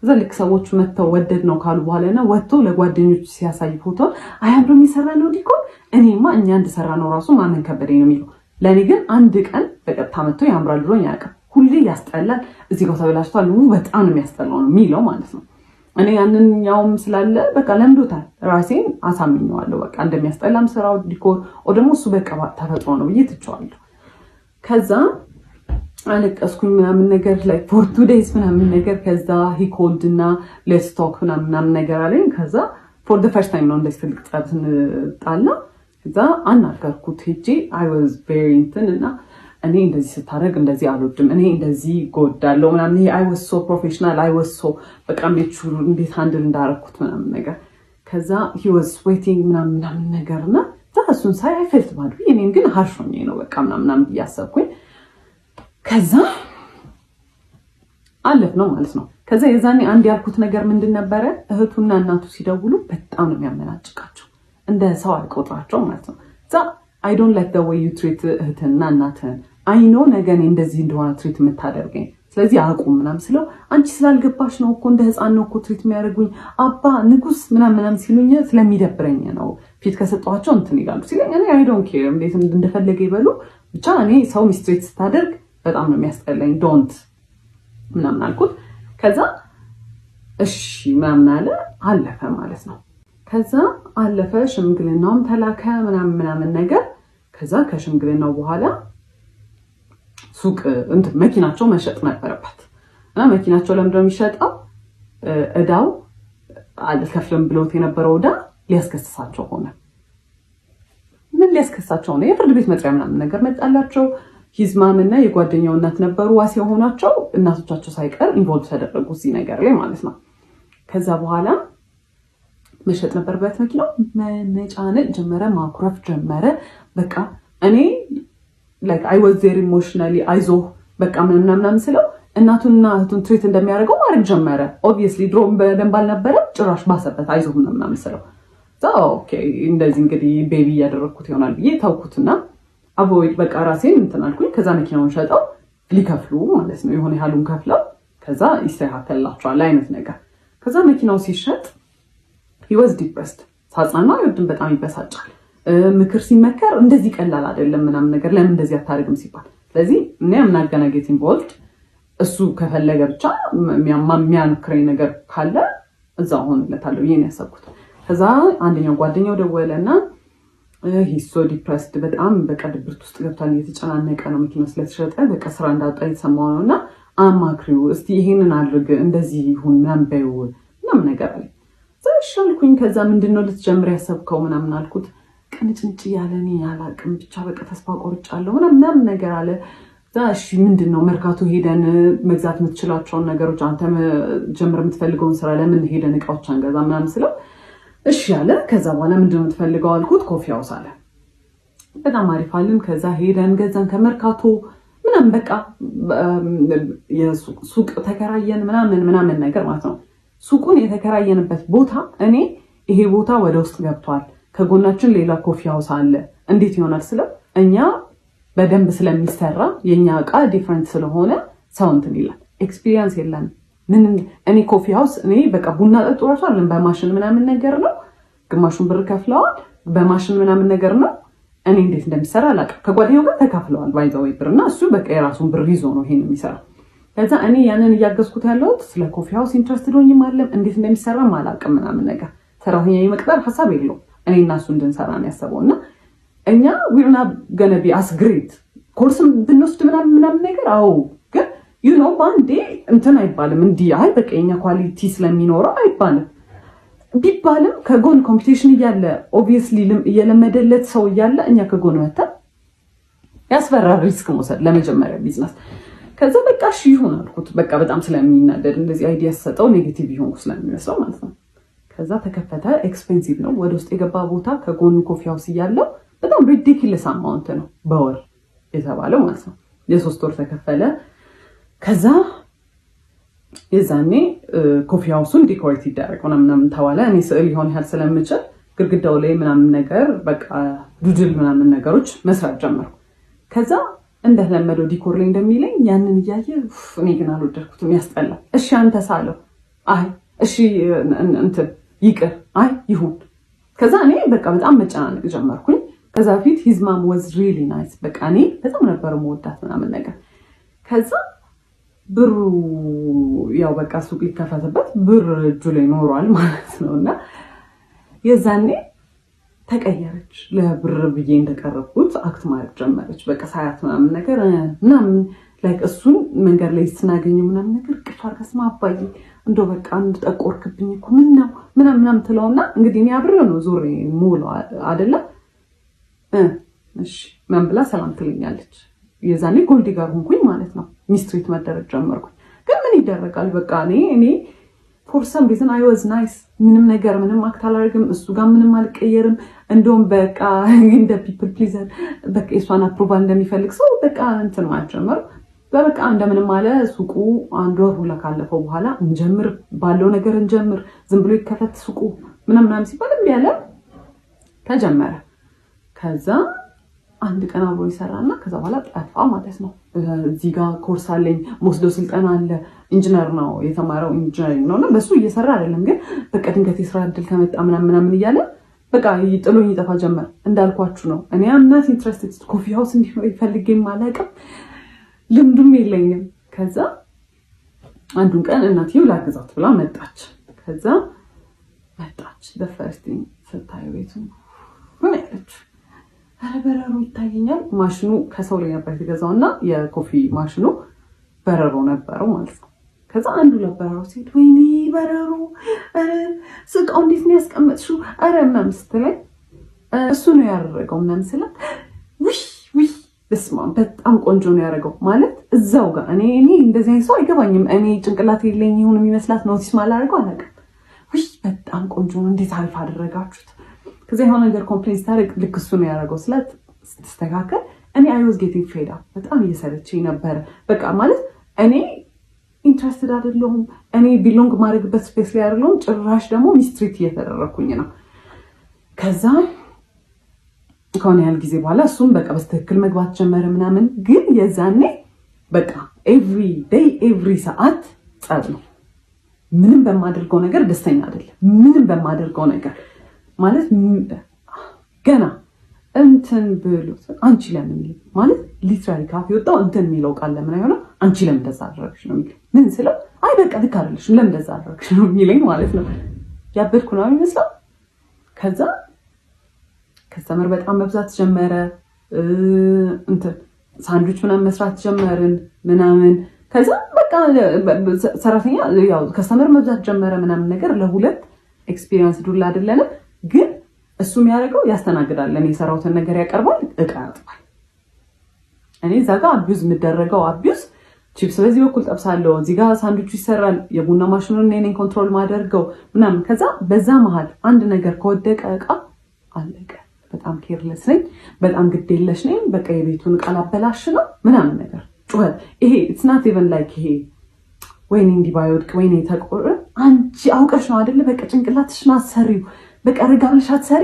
እዛ ልክ ሰዎቹ መተው ወደድ ነው ካሉ በኋላና ወጥቶ ለጓደኞቹ ሲያሳይ ፎቶ አያምርም ይሰራ ነው ዲኮር። እኔማ እኛ እንደሰራ ነው ራሱ ማንን ከበደኝ ነው የሚለው። ለኔ ግን አንድ ቀን በቀጥታ መጥቶ ያምራል ብሎኝ አያውቅም። ሁሌ ያስጠላል እዚህ ጋር ተበላሽቷል በጣም ነው የሚያስጠላው ነው የሚለው ማለት ነው። እኔ ያንኛውም ስላለ በቃ ለምዶታል ራሴን አሳምኘዋለሁ በቃ እንደሚያስጠላም ስራው ዲኮር ወይ ደግሞ እሱ በቃ ተፈጥሮ ነው ብዬ ትቼዋለሁ። ከዛ አለቀስኩኝ ምናምን ነገር ላይ for 2 days ምናምን ነገር። ከዛ he called እና let's talk ምናምን ነገር አለኝ። ከዛ for the first time ነው እንደዚህ ትልቅ ጸብ ስንጣላ። ከዛ አናገርኩት ሄጄ I was very እና እኔ እንደዚህ ስታደርግ እንደዚህ አልወድም እኔ እንደዚህ ጎዳለሁ ምናምን። I was so professional I was so በቃ እንዴት ሃንድል እንዳደረኩት ምናምን ነገር። ከዛ he was sweating ምናምን ነገርና እሱን ሳይ I felt bad እኔም ግን harsh ሆኜ ነው በቃ ምናምን እያሰብኩኝ። ከዛ አለፍ ነው ማለት ነው። ከዛ የዛኔ አንድ ያልኩት ነገር ምንድን ነበረ እህቱና እናቱ ሲደውሉ በጣም ነው የሚያመናጭቃቸው እንደ ሰው አይቆጥራቸው ማለት ነው። I don't like the way you treat እህትና እናትን I know ነገኔ እንደዚህ እንደሆነ ትሪት የምታደርገኝ ስለዚህ አቁም ምናምን ስለው አንቺ ስላልገባሽ ነው እኮ እንደ ህፃን ነው እኮ ትሪት የሚያደርጉኝ አባ ንጉስ ምናምን ሲሉኝ ስለሚደብረኝ ነው ፊት ከሰጧቸው እንትን ይላሉ ሲለኝ እኔ I don't care እንዴት እንደፈለገ ይበሉ ብቻ እኔ ሰው ሚስትሬት ስታደርግ በጣም ነው የሚያስጠላኝ ዶንት ምናምን አልኩት። ከዛ እሺ ምናምን አለፈ ማለት ነው። ከዛ አለፈ ሽምግልናውም ተላከ ምናምን ነገር። ከዛ ከሽምግልናው በኋላ ሱቅ እንትን መኪናቸው መሸጥ ነበረበት እና መኪናቸው ለምንድነው የሚሸጠው? እዳው አልከፍልም ብሎት የነበረው እዳ ሊያስከስሳቸው ሆነ። ምን ሊያስከስሳቸው ነው? የፍርድ ቤት መጥሪያ ምናምን ነገር መጣላቸው። ሂዝማምና የጓደኛው እናት ነበሩ ዋስ የሆናቸው። እናቶቻቸው ሳይቀር ኢንቮልቭ ተደረጉ እዚህ ነገር ላይ ማለት ነው። ከዛ በኋላ መሸጥ ነበረበት መኪናው። መነጫነጭ ጀመረ፣ ማኩረፍ ጀመረ። በቃ እኔ like I was very emotionally አይዞህ በቃ ምናምን ስለው እናቱንና እህቱን ትሪት እንደሚያደርገው ማድረግ ጀመረ። ኦብቪየስሊ ድሮም በደንብ አልነበረ፣ ጭራሽ ባሰበት። አይዞህ ምናምን ስለው ኦኬ እንደዚህ እንግዲህ ቤቢ እያደረግኩት ይሆናል ብዬ ታውኩትና አቮይድ በቃ ራሴን እንትን አልኩኝ። ከዛ መኪናውን ሸጠው ሊከፍሉ ማለት ነው የሆነ ያህሉን ከፍለው ከዛ ይስተካከልላቸዋል አይነት ነገር። ከዛ መኪናው ሲሸጥ he was depressed። ሳጽናና ይወድም በጣም ይበሳጫል። ምክር ሲመከር እንደዚህ ቀላል አይደለም ምናምን ነገር ለምን እንደዚህ አታደርግም ሲባል፣ ስለዚህ እኔ አምናገናጌት ኢንቮልቭድ እሱ ከፈለገ ብቻ የሚያንክረኝ ነገር ካለ እዛው ሆንለታለሁ ይሄን ያሰብኩት። ከዛ አንደኛው ጓደኛው ደወለና he's so depressed በጣም በቃ ድብርት ውስጥ ገብቷል፣ እየተጨናነቀ ነው መኪናው ስለተሸጠ በቃ ስራ እንዳጣ የተሰማው ነውና አማክሪው እስቲ ይሄንን አድርግ እንደዚህ ይሁን ምናምን በይው ምናምን ነገር አለ። ዘሻልኩኝ። ከዛ ምንድነው ልትጀምር ያሰብከው ምናምን አልኩት። ቅንጭንጭ ያለ እኔ አላቅም ብቻ በቃ ተስፋ ቆርጫለሁ ምናምን ነገር አለ። እሺ ምንድነው መርካቶ ሄደን መግዛት የምትችላቸውን ነገሮች አንተ ጀምር የምትፈልገውን ስራ ለምን ሄደን እቃዎች አንገዛ ምናምን ስለው እሺ አለ። ከዛ በኋላ ምንድነው የምትፈልገው አልኩት። ኮፊ ሃውስ አለ። በጣም አሪፍ አለን። ከዛ ሄደን ገዛን ከመርካቶ ምናምን በቃ የሱቅ ተከራየን ምናምን ነገር ማለት ነው። ሱቁን የተከራየንበት ቦታ እኔ ይሄ ቦታ ወደ ውስጥ ገብቷል፣ ከጎናችን ሌላ ኮፊ ሃውስ አለ እንዴት ይሆናል ስለው እኛ በደንብ ስለሚሰራ የኛ እቃ ዲፈረንት ስለሆነ ሰው እንትን ይላል። ኤክስፒሪየንስ የለንም። ምን እኔ ኮፊ ሃውስ እኔ በቃ ቡና ጠጥቷል አይደል በማሽን ምናምን ነገር ነው፣ ግማሹን ብር ከፍለዋል በማሽን ምናምን ነገር ነው። እኔ እንዴት እንደሚሰራ አላውቅም። ከጓደኛው ጋር ተካፍለዋል ባይዘው ብርና እሱ በቃ የራሱን ብር ይዞ ነው ይሄን የሚሰራው። ከዛ እኔ ያንን እያገዝኩት ያለሁት ስለ ኮፊ ሃውስ ኢንትረስትድ ሆኜ ማለም እንዴት እንደሚሰራ አላውቅም ምናምን ነገር። ሰራተኛ የመቅጠር ሐሳብ የለውም። እኔ እና እሱ እንድንሰራ ነው ያሰበውና እኛ we're not gonna be as great ኮርስም ብንወስድ ምናምን ነገር አዎ፣ ግን you know ባንዴ እንትን አይባልም እንዲህ አይ በቃ የኛ ኳሊቲ ስለሚኖረው አይባልም። ቢባልም ከጎን ኮምፒቲሽን እያለ ኦብቪየስሊ እየለመደለት ሰው እያለ እኛ ከጎን ወተን ያስፈራል ሪስክ መውሰድ ለመጀመሪያ ቢዝነስ። ከዛ በቃ እሺ ይሁን አልኩት። በቃ በጣም ስለሚናደድ እንደዚህ አይዲያ ሰጠው ኔጌቲቭ ይሆን ስለሚመስለው ማለት ነው። ከዛ ተከፈተ። ኤክስፔንሲቭ ነው። ወደ ውስጥ የገባ ቦታ ከጎኑ ኮፊ ሃውስ እያለው በጣም ሪዲኩለስ አማውንት ነው በወር የተባለው ማለት ነው። የ3 ወር ተከፈለ። ከዛ የዛኔ ኮፊ ሃውሱን ዲኮሬት ይደረግ ምናምን ተባለ። እኔ ስዕል ይሆን ያህል ስለምችል ግድግዳው ላይ ምናምን ነገር በቃ ዱድል ምናምን ነገሮች መስራት ጀመርኩ። ከዛ እንደለመደው ዲኮር ላይ እንደሚለኝ ያንን እያየ እኔ ግን አልወደድኩትም፣ ያስጠላል። እሺ አንተ ሳለው አይ እሺ እንትን ይቅር አይ ይሁን። ከዛ እኔ በቃ በጣም መጨናነቅ ጀመርኩኝ። ከዛ ፊት his mom was really nice በቃ እኔ በጣም ነበር የምወዳት ምናምን ነገር። ከዛ ብሩ ያው በቃ ሱቅ ሊከፈትበት ብር እጁ ላይ ኖሯል ማለት ነውና የዛኔ ተቀየረች። ለብር ብዬ እንደቀረብኩት አክት ማድረግ ጀመረች። በቃ ሳያት ምናምን ነገር ምናምን ላይክ እሱን መንገድ ላይ ስናገኘው ምናምን ነገር ቅፋ አርጋስማ አባዬ እንደው በቃ አንድ ጠቆርክብኝ እኮ ምን ነው ምናምን ትለውና እንግዲህ እኔ አብሬው ነው ዙሬ ሙሉ አይደለ እሺ ምን ብላ ሰላም ትለኛለች። የዛኔ ጎልዲ ጋር ሆንኩኝ ማለት ነው። ሚስትሪት መደረግ ጀመርኩኝ። ግን ምን ይደረጋል በቃ እኔ for some reason I was nice ምንም አክት አላደርግም፣ እሱ ጋር ምንም አልቀየርም። እንደውም በቃ እንደ people pleaser በቃ እሷን አፕሮቫል እንደሚፈልግ ሰው በቃ እንትን ማጀመር በቃ እንደምንም አለ። ሱቁ አንድ ወር ሁላ ካለፈው በኋላ እንጀምር ባለው ነገር እንጀምር፣ ዝም ብሎ ይከፈት ሱቁ ምናምን ሲባል እምቢ አለ። ተጀመረ። ከዛ አንድ ቀን አብሮ ይሰራና ከዛ በኋላ ጠፋ ማለት ነው። እዚህ ጋር ኮርስ አለኝ ሞስዶ ስልጠና አለ። ኢንጂነር ነው የተማረው ኢንጂነሪንግ ነውና በሱ እየሰራ አይደለም፣ ግን በቃ ድንገት የስራ እድል ከመጣ ምናምን እያለ በቃ ጥሎኝ ይጠፋ ጀመር። እንዳልኳችሁ ነው እኔ አምናት ኢንትረስትድ ኮፊ ሃውስ እንዲኖር ይፈልገኝ አላውቅም፣ ልምዱም የለኝም። ከዛ አንዱን ቀን እናትየው ላግዛት ብላ መጣች። ከዛ መጣች the first thing ስታይ ቤቱ ምን ያለች ኧረ በረሮ ይታየኛል። ማሽኑ ከሰው ላይ ነበር የተገዛውና የኮፊ ማሽኑ በረሮ ነበረው ማለት ነው። ከዛ አንዱ ለበረሮ ሲሄድ ወይኔ በረሮ ስቃው እንዴት ነው ያስቀመጥሽው? ኧረ ምናምን ስትለኝ እሱ ነው ያደረገው ምናምን ስላት ውይ በስመ አብ በጣም ቆንጆ ነው ያደረገው ማለት እዛው ጋር እኔ እንደዚህ አይነት ሰው አይገባኝም። እኔ ጭንቅላት የለኝ ይሁን የሚመስላት ኖቲስ ማላደርገው አላውቅም። ውይ በጣም ቆንጆ ነው እንዴት አሪፍ አደረጋችሁት። ከዛ የሆነ ነገር ኮምፕሌን ስታደርግ ልክ እሱ ነው ያደረገው ስላት ስትስተካከል እኔ አይ ዋዝ ጌቲንግ ፌድ አፕ በጣም እየሰለችኝ ነበረ። በቃ ማለት እኔ ኢንትረስትድ አይደለሁም። እኔ ቢሎንግ ማድረግበት ስፔስ ላይ አይደለሁም። ጭራሽ ደግሞ ሚስትሪት እየተደረኩኝ ነው። ከዛ ከሆነ ያህል ጊዜ በኋላ እሱም በቃ በስትክክል መግባት ጀመረ ምናምን። ግን የዛኔ በቃ ኤቭሪ ዴይ ኤቭሪ ሰዓት ጸብ ነው። ምንም በማደርገው ነገር ደስተኛ አይደለም። ምንም በማደርገው ነገር ማለት ገና እንትን ብሎ አንቺ ለምን ማለት ሊትራሊ ካፍ የወጣው እንትን የሚለው ቃል ለምን አይሆንም? አንቺ ለምን እንደዛ አደረግሽ ነው የሚለው። ምን ስለው አይ በቃ ልክ አይደለሽም ለምን እንደዛ አደረግሽ ነው የሚለኝ ማለት ነው። ያበድኩ ነው የሚመስለው። ከዛ ከስተመር በጣም መብዛት ጀመረ። እንትን ሳንድዊች ምናምን መስራት ጀመርን ምናምን። ከዛ በቃ ሰራተኛ ያው ከስተመር መብዛት ጀመረ ምናምን ነገር ለሁለት ኤክስፒሪየንስ ዱላ አይደለንም። ግን እሱ የሚያደርገው ያስተናግዳል፣ እኔ የሰራሁትን ነገር ያቀርባል፣ እቃ ያጥባል። እኔ እዛ ጋር አቢዩዝ የምደረገው አቢዩዝ ቺፕስ በዚህ በኩል ጠብሳለሁ፣ እዚህ ጋር ሳንድዊቹ ይሰራል፣ የቡና ማሽኑን እኔ ኮንትሮል ማደርገው ምናምን። ከዛ በዛ መሀል አንድ ነገር ከወደቀ እቃ አለቀ። በጣም ኬርለስ ነኝ፣ በጣም ግዴለሽ ነኝ። በቃ የቤቱን እቃ ላበላሽ ነው ምናምን ነገር ጩኸት። ይሄ ኢትስ ናት ኢቨን ላይክ ይሄ ወይኔ እንዲህ ባይወድቅ ወይኔ ተቆረ አንቺ አውቀሽ ነው አይደለ? በቃ ጭንቅላትሽን አትሰሪው፣ በቃ ረጋ ብለሽ አትሰሪ።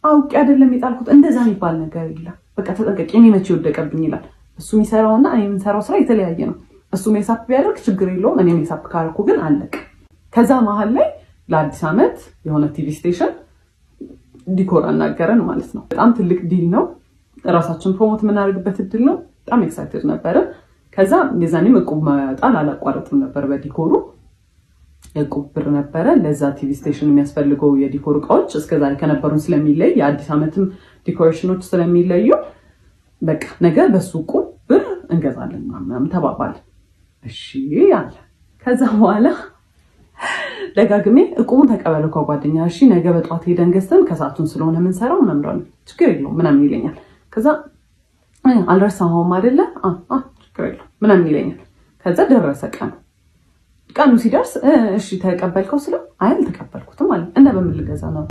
አውቄ አይደለም የጣልኩት እንደዛ የሚባል ነገር የለም። በቃ ተጠንቀቂ፣ እኔ መቼ ወደቀብኝ ይላል። እሱ የሚሰራውና እኔ የምንሰራው ስራ የተለያየ ነው። እሱ ሜሳፕ ቢያደርግ ችግር የለውም፣ እኔ ሜሳፕ ካደረኩ ግን አለቅ። ከዛ መሀል ላይ ለአዲስ ዓመት የሆነ ቲቪ ስቴሽን ዲኮር አናገረን ማለት ነው። በጣም ትልቅ ዲል ነው፣ ራሳችን ፕሮሞት የምናደርግበት እድል ነው። በጣም ኤክሳይትድ ነበረ። ከዛ የዛኔም እቁብ መጣል አላቋረጥም ነበር በዲኮሩ። እቁብ ብር ነበረ ለዛ ቲቪ ስቴሽን የሚያስፈልገው የዲኮር እቃዎች እስከዛሬ ከነበሩን ስለሚለይ የአዲስ ዓመትም ዲኮሬሽኖች ስለሚለዩ በቃ ነገ በሱ እቁብ ብር እንገዛለን ምናምን ተባባል። እሺ አለ። ከዛ በኋላ ደጋግሜ እቁቡን ተቀበለው ከጓደኛ። እሺ ነገ በጧት ሄደን ገዝተን ከሰዓቱን ስለሆነ የምንሰራው ምናምን ችግር የለውም ምናምን ይለኛል። ከዛ አልረሳኸውም አይደለ? ችግር የለውም ምናምን ይለኛል። ከዛ ደረሰ ቀኑ ሲደርስ እሺ ተቀበልከው ስለው አይ አልተቀበልኩትም አለ። እና በምን ልገዛ ነው?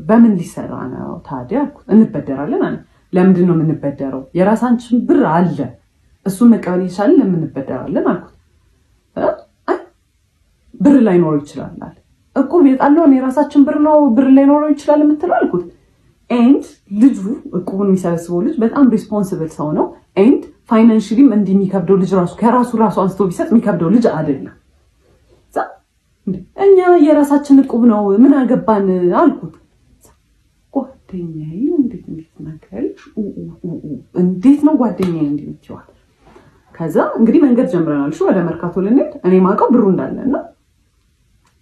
በምን ሊሰራ ነው ታዲያ አልኩት። እንበደራለን አለ። ለምንድን ነው የምንበደረው? የራሳችን ብር አለ፣ እሱን መቀበል ይቻላል፣ ለምን እንበደራለን አልኩት። ብር ላይኖረው ይችላል አለ። እቁብ የጣለውን የራሳችን ብር ነው፣ ብር ላይኖረው ይችላል የምትለው አልኩት። ኤንድ ልጁ እቁቡን የሚሰበስበው ልጅ በጣም ሪስፖንሲብል ሰው ነው። ኤንድ ፋይናንሽሊም እንዲህ የሚከብደው ልጅ ከራሱ አንስቶ ቢሰጥ የሚከብደው ልጅ አይደለም። እኛ የራሳችን እቁብ ነው ምን አገባን አልኩት። ጓደኛዬ እንዴት ነገርሽ? እንዴት ነው ጓደኛዬ እንዴት ይችላል? ከዛ እንግዲህ መንገድ ጀምረናል። እሺ ወደ መርካቶ ልንሄድ እኔ ማውቀው ብሩ እንዳለና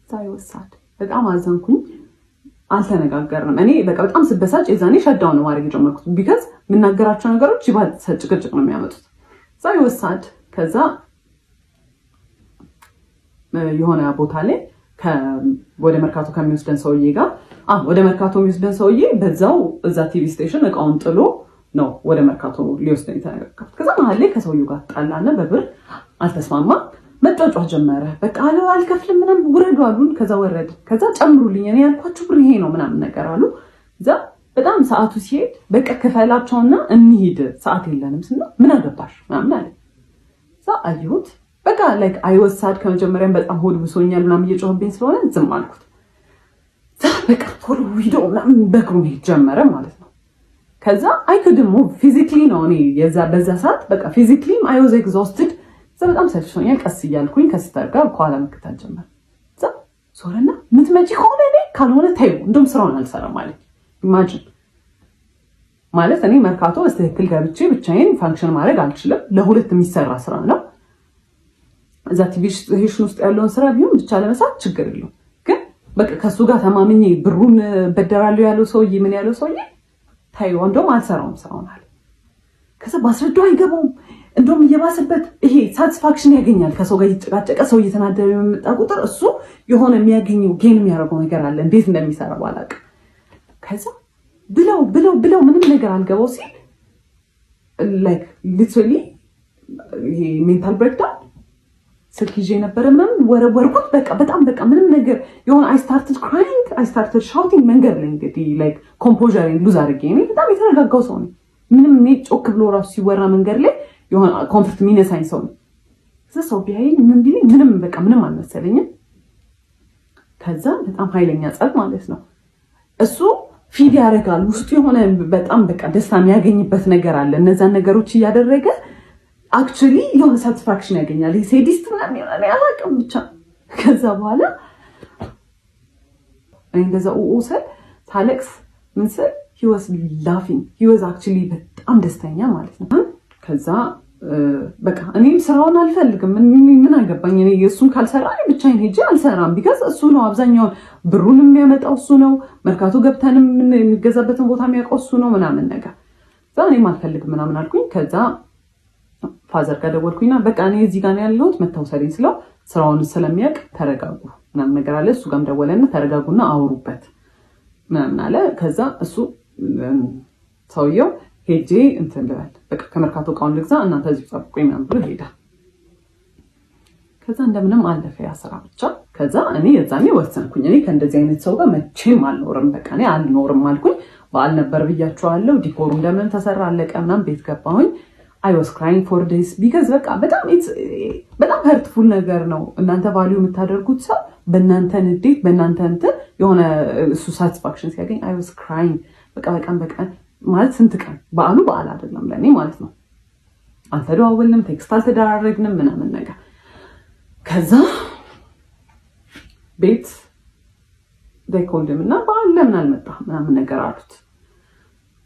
ሳይወሳድ በጣም አዘንኩኝ። አልተነጋገርንም። እኔ በቃ በጣም ስበሳጭ የዛኔ ሸዳውን ነው ማድረግ የጀመርኩት። ቢካዝ የምናገራቸው ነገሮች ይባልጥ ጭቅጭቅ ነው የሚያመጡት። ሳይወሳድ ከዛ የሆነ ቦታ ላይ ወደ መርካቶ ከሚወስደን ሰውዬ ጋር ወደ መርካቶ የሚወስደን ሰውዬ በዛው እዛ ቲቪ ስቴሽን እቃውን ጥሎ ነው ወደ መርካቶ ሊወስደን የተነጋገርኩት። ከዛ መሀል ላይ ከሰውዬው ጋር ጣላና በብር አልተስማማ፣ መጫጫ ጀመረ። በቃ አልከፍልም ምናምን ውረዱ አሉን። ከዛ ወረድ። ከዛ ጨምሩልኝ፣ እኔ ያልኳችሁ ብር ይሄ ነው ምናምን ነገር አሉ። እዛ በጣም ሰዓቱ ሲሄድ በቃ ክፈላቸውና እንሂድ ሰዓት የለንም ስንለው ምን አገባሽ ምናምን አለ። እዛ አየሁት በቃ ላይክ አይወሳድ ከመጀመሪያም በጣም ሆድ ብሶኛል ምናምን እየጮህብኝ ስለሆነ ዝም አልኩት። በቃ ቶሎ ሂዶ ምናምን በእግሩ መሄድ ጀመረ ማለት ነው። ከዛ አይክድሞ ፊዚክሊ ነው እኔ በዛ ሰዓት በቃ ፊዚክሊም አይ ዋዝ ኤግዞስትድ። በጣም ሰልችቶኛል። ቀስ እያልኩኝ ከስተር ጋር ከኋላ መከታተል ጀመር። እዛ ዞረና ምትመጪ ከሆነ እኔ ካልሆነ ተይው እንደውም ስራውን አልሰራም ማለት ኢማጂን ማለት እኔ መርካቶ በስትክክል ገብቼ ብቻዬን ፋንክሽን ማድረግ አልችልም። ለሁለት የሚሰራ ስራ ነው። እዛ ቲቪ ስቴሽን ውስጥ ያለውን ስራ ቢሆን ብቻ ለመስራት ችግር የለውም። ግን በቃ ከሱ ጋር ተማምኜ ብሩን በደራለሁ ያለው ሰውዬ ምን ያለው ሰውዬ ታዩ እንደውም አልሰራውም ስራውን አለ። ከዛ ባስረዳው አይገባውም። እንደውም እየባሰበት ይሄ ሳቲስፋክሽን ያገኛል። ከሰው ጋር እየተጨቃጨቀ ሰው እየተናደረ የሚመጣ ቁጥር እሱ የሆነ የሚያገኘው ጌን የሚያደርገው ነገር አለ። እንዴት እንደሚሰራ ባላውቅም ከዛ ብለው ምንም ነገር አልገባው ሲል ላይክ ሊትራሊ ይሄ ሜንታል ብሬክዳውን ስልክ ይዤ ነበረ ምናምን ወረወርኩት። በጣም ምንም ነገር የሆነ I started crying, I started shouting መንገድ ላይ እንግዲህ ላይክ ኮምፖዠሬን ሉዝ አድርጌ እኔ በጣም የተረጋጋው ሰው ነኝ። ምንም እኔ ጮክ ብሎ ራሱ ሲወራ መንገድ ላይ የሆነ ኮንፈርት የሚነሳኝ ሰው ነኝ። ከዛ ሰው ቢያየኝ ምን ቢለኝ ምንም አልመሰለኝም። ከዛ በጣም ኃይለኛ ጸብ ማለት ነው። እሱ ፊድ ያደርጋል ውስጡ የሆነ በጣም ደስታ የሚያገኝበት ነገር አለ። እነዛን ነገሮች እያደረገ አክቹሊ የሆነ ሳቲስፋክሽን ያገኛል። ይሄ ሴዲስት ምናምን ይሆናል ያላቅም ብቻ። ከዛ በኋላ እንደዛ ኡኡሰል ታለቅስ ምን ስል he was laughing, he was actually በጣም ደስተኛ ማለት ነው። ከዛ በቃ እኔም ስራውን አልፈልግም ምን አገባኝ እኔ እሱን ካልሰራ እኔ ብቻዬን ሄጄ አልሰራም። ቢካዝ እሱ ነው አብዛኛውን ብሩን የሚያመጣው እሱ ነው። መርካቶ ገብተንም የሚገዛበትን ቦታ የሚያውቀው እሱ ነው ምናምን ነገር። ከዛ እኔም አልፈልግም ምናምን አልኩኝ። ከዛ ፋዘር ጋር ደወልኩኝና በቃ እኔ እዚህ ጋር ነው ያለሁት መታወሰሪኝ ስለው ስራውን ስለሚያውቅ ተረጋጉ ምናምን ነገር አለ። እሱ ጋርም ደወለና ተረጋጉና አውሩበት ምናምን አለ። ከዛ እሱ ሰውየው ሄጄ እንትን ልበል በቃ ከመርካቶ እቃውን ልግዛ እናንተ እዚህ ጠብቁኝ ምናምን ብሎ ሄደ። ከዛ እንደምንም አለፈ ያ ስራ ብቻ። ከዛ እኔ የዛኔ ወሰንኩኝ እኔ ከእንደዚህ አይነት ሰው ጋር መቼም አልኖርም፣ በቃ እኔ አልኖርም አልኩኝ። በዓል ነበር ብያቸዋለሁ። ዲኮሩ እንደምን ተሰራ አለቀ ምናምን ቤት ገባሁኝ። I was crying for days because በቃ በጣም hurtful ነገር ነው። እናንተ ቫልዩ የምታደርጉት ሰው በእናንተ ንዴት በእናንተ እንትን የሆነ እሱ ሳቲስፋክሽን ሲያገኝ I was crying በቃ ማለት ስንት ቀን በዓል አይደለም ለኔ ማለት ነው። አልተደዋወልንም፣ ቴክስት አልተደራረግንም ምናምን ነገር። ከዛ ቤት they called him እና በዓል ለምን አልመጣህ ምናምን ነገር አሉት።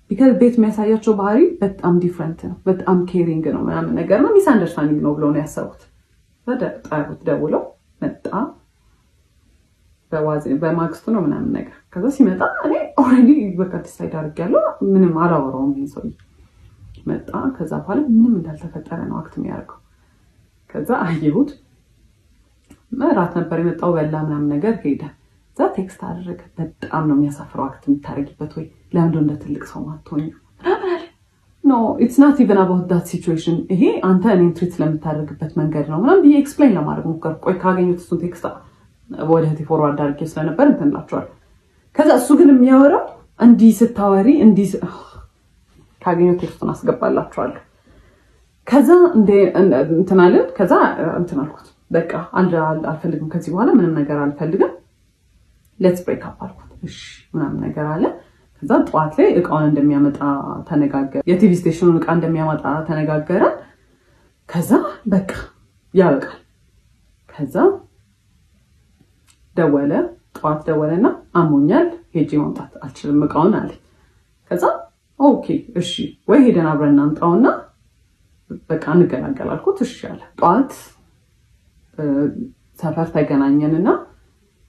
ቢካዝ ቤት የሚያሳያቸው ባህሪ በጣም ዲፍረንት ነው፣ በጣም ኬሪንግ ነው ምናምን ነገር ነው። ሚስ አንደርስታንዲንግ ነው ብለው ነው ያሰቡት። በጣም ደውለው መጣ በማግስቱ ነው ምናምን ነገር። ከዛ ሲመጣ እኔ ኦልሬዲ በቃ ዲሳይድ አድርጌያለሁ፣ ምንም አላወራውም። ይሄን ሰው መጣ። ከዛ በኋላ ምንም እንዳልተፈጠረ ነው አክት የሚያደርገው። ከዛ አየሁት። እራት ነበር የመጣው በላ ምናምን ነገር ሄደ። ከዛ ቴክስት አደረገ። በጣም ነው የሚያሳፍረው አክት የምታደርጊበት ወይ ለምንድነው እንደ ትልቅ ሰው ማትሆኚ? ኖ ኢትስ ናት ኢቨን አባውት ዳት ሲቹዌሽን። ይሄ አንተ እኔን ትሪት ስለምታደርግበት መንገድ ነው ምናምን ብዬ ኤክስፕሌን ለማድረግ ሞከርኩ። ቆይ ካገኘሁት እሱን ቴክስት ወደ እህቴ ፎርዋርድ አድርጌ ስለነበር እንትን እላቸዋለሁ። ከዛ እሱ ግን የሚያወራው እንዲህ ስታወሪ እንዲህ ካገኘሁት ቴክስቱን አስገባላችኋለሁ። ከዛ እንትን አለን። ከዛ እንትን አልኩት በቃ አልፈልግም ከዚህ በኋላ ምንም ነገር አልፈልግም፣ ሌትስ ብሬክ አፕ አልኩት። እሺ ምናምን ነገር አለ። ከዛ ጠዋት ላይ እቃውን እንደሚያመጣ ተነጋገረ። የቲቪ ስቴሽኑን እቃ እንደሚያመጣ ተነጋገረ። ከዛ በቃ ያበቃል። ከዛ ደወለ፣ ጠዋት ደወለና አሞኛል ሄጄ ማምጣት አልችልም እቃውን አለ። ከዛ ኦኬ እሺ ወይ ሄደን አብረን እናምጣውና በቃ እንገናገል አልኩት። እሺ አለ። ጠዋት ሰፈር ተገናኘንና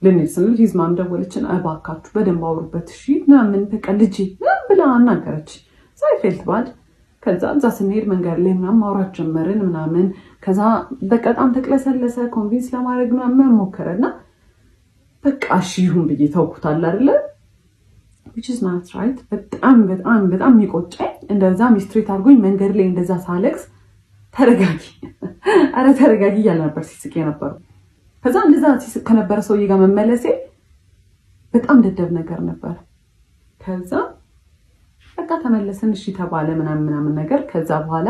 ልንሄድ ስንል ሂዝማም ደወለችን። እባካችሁ በደንብ አውሩበት እሺ ምናምን በቃ ልጄ ምናምን ብላ አናገረች። ሳይፌልት ባድ። ከዛ እዛ ስንሄድ መንገድ ላይ ምናምን ማውራት ጀመርን ምናምን። ከዛ በጣም ተቅለሰለሰ። ኮንቪንስ ለማድረግ ምናምን ሞከረና በቃ እሺ ይሁን ብዬ ተውኩታል አይደለ? which is not right። በጣም የሚቆጨኝ እንደዛ ሚስትሬት አድርጎኝ መንገድ ላይ እንደዛ ሳለቅስ ተረጋጊ አረ ተረጋጊ እያለ ነበር ሲስቅ የነበረው። ከዛ እንደዛ ሲስቅ ከነበረ ሰውዬ ጋር መመለሴ በጣም ደደብ ነገር ነበር። ከዛ በቃ ተመለስን እሺ ተባለ ምናምን ነገር። ከዛ በኋላ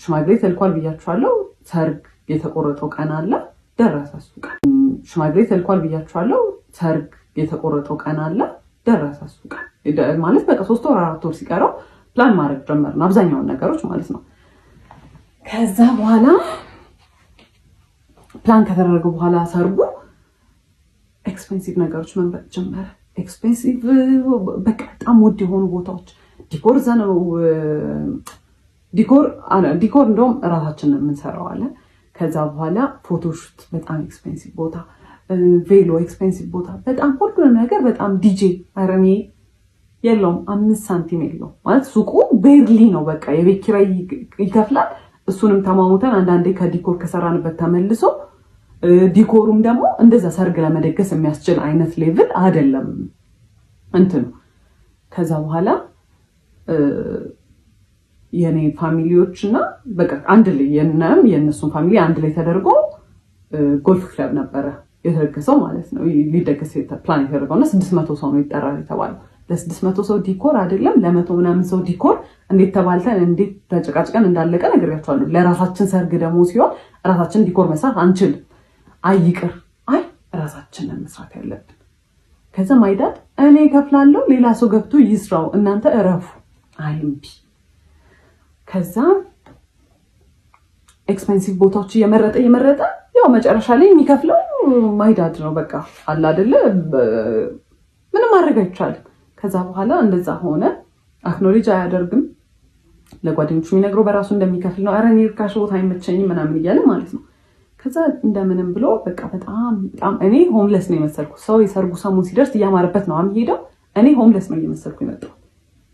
ሽማግሌ ተልኳል ብያችኋለሁ። ሰርግ የተቆረጠው ቀን አለ፣ ደረሰ እሱ ቀን። ሽማግሌ ተልኳል ብያችኋለሁ። ሰርግ የተቆረጠው ቀን አለ፣ ደረሰ እሱ ቀን። ማለት በቃ 3 ወር 4 ወር ሲቀረው ፕላን ማድረግ ጀመርን አብዛኛውን ነገሮች ማለት ነው። ከዛ በኋላ ፕላን ከተደረገ በኋላ ሰርጉ ኤክስፔንሲቭ ነገሮች መምረጥ ጀመረ። ኤክስፔንሲቭ በቃ በጣም ውድ የሆኑ ቦታዎች ዲኮር ዘነው ዲኮር እንደውም እራሳችንን የምንሰራው አለ። ከዛ በኋላ ፎቶሹት በጣም ኤክስፔንሲቭ ቦታ፣ ቬሎ ኤክስፔንሲቭ ቦታ፣ በጣም ሁሉ ነገር በጣም ዲጄ አረኔ የለውም 5 ሳንቲም የለውም ማለት ሱቁ ቤርሊ ነው በቃ የቤት ኪራይ ይከፍላል እሱንም ተማሙተን አንዳንዴ ከዲኮር ከሰራንበት ተመልሶ ዲኮሩም ደግሞ እንደዛ ሰርግ ለመደገስ የሚያስችል አይነት ሌቭል አይደለም እንትኑ ከዛ በኋላ የኔ ፋሚሊዎችና በቃ አንድ ላይ የነሱን ፋሚሊ አንድ ላይ ተደርጎ ጎልፍ ክለብ ነበረ የተደገሰው ማለት ነው ሊደገስ ፕላን የተደረገውና 600 ሰው ነው ይጠራል የተባለው ለ600 ሰው ዲኮር አይደለም ለ100 ምናምን ሰው ዲኮር እንዴት ተባልተን እንዴት ተጨቃጭቀን እንዳለቀ ነግሬያቸዋለሁ ለራሳችን ሰርግ ደግሞ ሲሆን ራሳችን ዲኮር መስራት አንችልም አይቅር አይ ራሳችንን መስራት ያለብን ከዛ ማይዳድ እኔ ከፍላለሁ ሌላ ሰው ገብቶ ይስራው እናንተ እረፉ አይምቢ ከዛ ኤክስፔንሲቭ ቦታዎች እየመረጠ ያው መጨረሻ ላይ የሚከፍለው ማይዳድ ነው በቃ አለ አይደለ ምንም ማድረግ አይቻልም ከዛ በኋላ እንደዛ ሆነ አክኖሌጅ አያደርግም ለጓደኞቹ የሚነግረው በራሱ እንደሚከፍል ነው አረ እኔ ርካሽ ቦታ አይመቸኝም ምናምን እያለ ማለት ነው ከዛ እንደምንም ብሎ በቃ በጣም እኔ ሆምለስ ነው የመሰልኩ ሰው የሰርጉ ሰሞን ሲደርስ እያማረበት ነው የሚሄደው እኔ ሆምለስ ነው እየመሰልኩ የመጣው